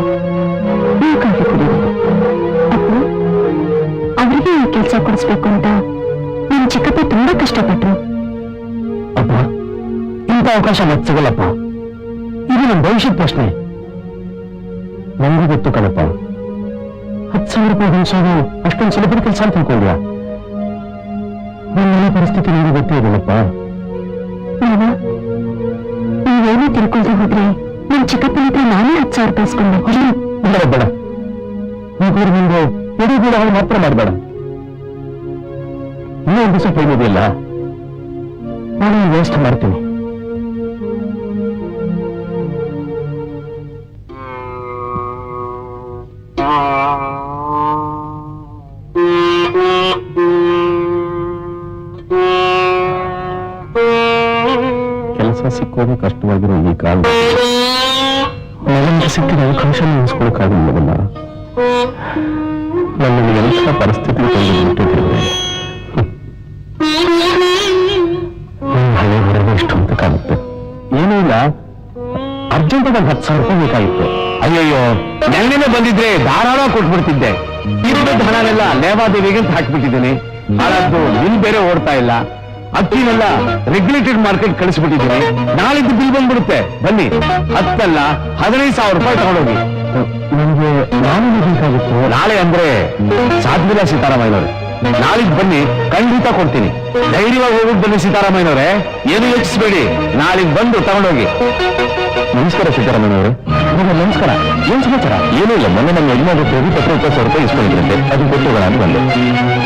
ನೀವು ಕಾಫಿ ಕುಡಿಯೋದು. ಅಪ್ಪ, ಅವರಿಗೆ ಈ ಕೆಲಸ ಕೊಡಿಸ್ಬೇಕು ಅಂತ ನಿಮ್ ಚಿಕ್ಕಪ್ಪ ತುಂಬಾ ಕಷ್ಟಪಟ್ರು. ಅಪ್ಪ, ಇಂಥ ಅವಕಾಶ ಮತ್ತೆ ಸಿಗಲ್ಲಪ್ಪ. ಇದು ನಮ್ಮ ಭವಿಷ್ಯದ ಪ್ರಶ್ನೆ. ನನಗೂ ಗೊತ್ತು ಕಣಪ್ಪ, 10,000 ರೂಪಾಯಿ ಗಳಿಸೋದು ಅಷ್ಟೊಂದು ಸುಲಭದ ಕೆಲಸ ಅಂತ ತಿಳ್ಕೊಂಡ್ಯಾ? ನನ್ನ ಮನೆ ಪರಿಸ್ಥಿತಿ ನಿಮಗೆ ಗೊತ್ತೇ ಇರಲ್ಲಪ್ಪ. ನೀವೇನೋ ತಿಳ್ಕೊಳ್ತಾ ಹೋದ್ರೆ ನಿಮ್ ಚಿಕ್ಕಪ್ಪನ ಹತ್ರ ನಾನೇ 10,000 ರೂಪಾಯಿ ಇಸ್ಕೊಂಡೆ. ಬೇಡ, ಈಗೂರು ಮುಂದೆ ಎಡಗೂಡ ಅವಳು ಮಾತ್ರ ಮಾಡಬೇಡ. ಇನ್ನೂ ಒಂದು ದಿವಸ ಕೇಳೋದಿಲ್ಲ, ನಾನು ವೇಸ್ಟ್ ಮಾಡ್ತೀನಿ. ಕೆಲಸ ಸಿಕ್ಕೋದು ಕಷ್ಟವಾಗಿರೋ ಈ ಕಾಲ ನನಗೆ ಸಿಕ್ಕಿದ ಅವಕಾಶ ಉಳಿಸ್ಕೊಳಕ್ಕಾಗಲಿಲ್ಲವಲ್ಲ. ನನ್ನನ್ನು ಎಂಥ ಪರಿಸ್ಥಿತಿ ತಂದುಬಿಟ್ಟಿದ್ದೇವೆ. ಹಳೆ ಹೊರಗೆ ಇಷ್ಟು ಅಂತ ಕಾಣುತ್ತೆ. ಏನೂ ಇಲ್ಲ, ಅರ್ಜೆಂಟ್ ಆಗಿ 10,000 ರೂಪಾಯಿ ಬೇಕಾಗಿತ್ತು. ಅಯ್ಯಯ್ಯೋ, ನೆನ್ನೆನೆ ಬಂದಿದ್ರೆ ಧಾರಾಳ ಕೊಟ್ಬಿಡ್ತಿದ್ದೆ. ಇರೋದ ಹಣನೆಲ್ಲ ಲೇವಾದೇವಿಗೆ ಅಂತ ಹಾಕ್ಬಿಟ್ಟಿದ್ದೇನೆ. ಹಾಳಾದ್ದು ಬಿಲ್ ಬೇರೆ ಓಡ್ತಾ ಇಲ್ಲ. ಅಕ್ಕಿನೆಲ್ಲ ರೆಗ್ಯುಲೇಟೆಡ್ ಮಾರ್ಕೆಟ್ ಕಳಿಸ್ಬಿಟ್ಟಿದ್ದೀನಿ. ನಾಳಿದ್ದು ಬಿಲ್ ಬಂದ್ಬಿಡುತ್ತೆ. ಬನ್ನಿ, 10 ಅಲ್ಲ 15,000 ರೂಪಾಯಿ ತಗೊಂಡೋಗಿ. ನನಗೆ ನಾನು ಬೇಕಾಗಿತ್ತು. ನಾಳೆ ಅಂದ್ರೆ ಸಾಧ್ಯವಿಲ್ಲ ಸೀತಾರಾಮಯ್ಯನವ್ರೆ. ನಾಳಿದ್ದು ಬನ್ನಿ, ಖಂಡಿತ ಕೊಡ್ತೀನಿ. ಧೈರ್ಯವಾಗಿ ಹೋಗಿ ಬನ್ನಿ ಸೀತಾರಾಮಯ್ಯನವ್ರೆ, ಏನು ಯೋಚಿಸಬೇಡಿ. ನಾಳಿದ್ದು ಬಂದು ತಗೊಂಡೋಗಿ. ನಮಸ್ಕಾರ ಸೀತಾರಾಮಯ್ಯನವ್ರೆ. ನಮಸ್ಕಾರ. ಏನ್ ಸಮಾಚಾರ? ಏನೂ ಇಲ್ಲ, ಮೊನ್ನೆ ನಮ್ಮ ಯಜಮಾನ ಪ್ರದೀಪ್ ಹತ್ರ 20,000 ರೂಪಾಯಿ ಇಸ್ಕೊಂಡಿದ್ರಂತೆ, ಅದನ್ನ ಕೊಟ್ಟು ಹೋಗೋಣ ಅಂತ ಬಂದೆ.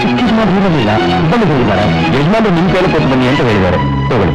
ಚಿಕ್ಕ ಯಜಮಾನ ಇರಲಿಲ್ಲ, ಹುಬ್ಬಳ್ಳಿಗೆ ಹೋಗಿದ್ದಾರೆ. ಯಜಮಾನ ನಿಮ್ ಕೈಯಲ್ಲಿ ಕೊಟ್ಟು ಬನ್ನಿ ಅಂತ ಹೇಳಿದ್ದಾರೆ. ತಗೊಳ್ಳಿ.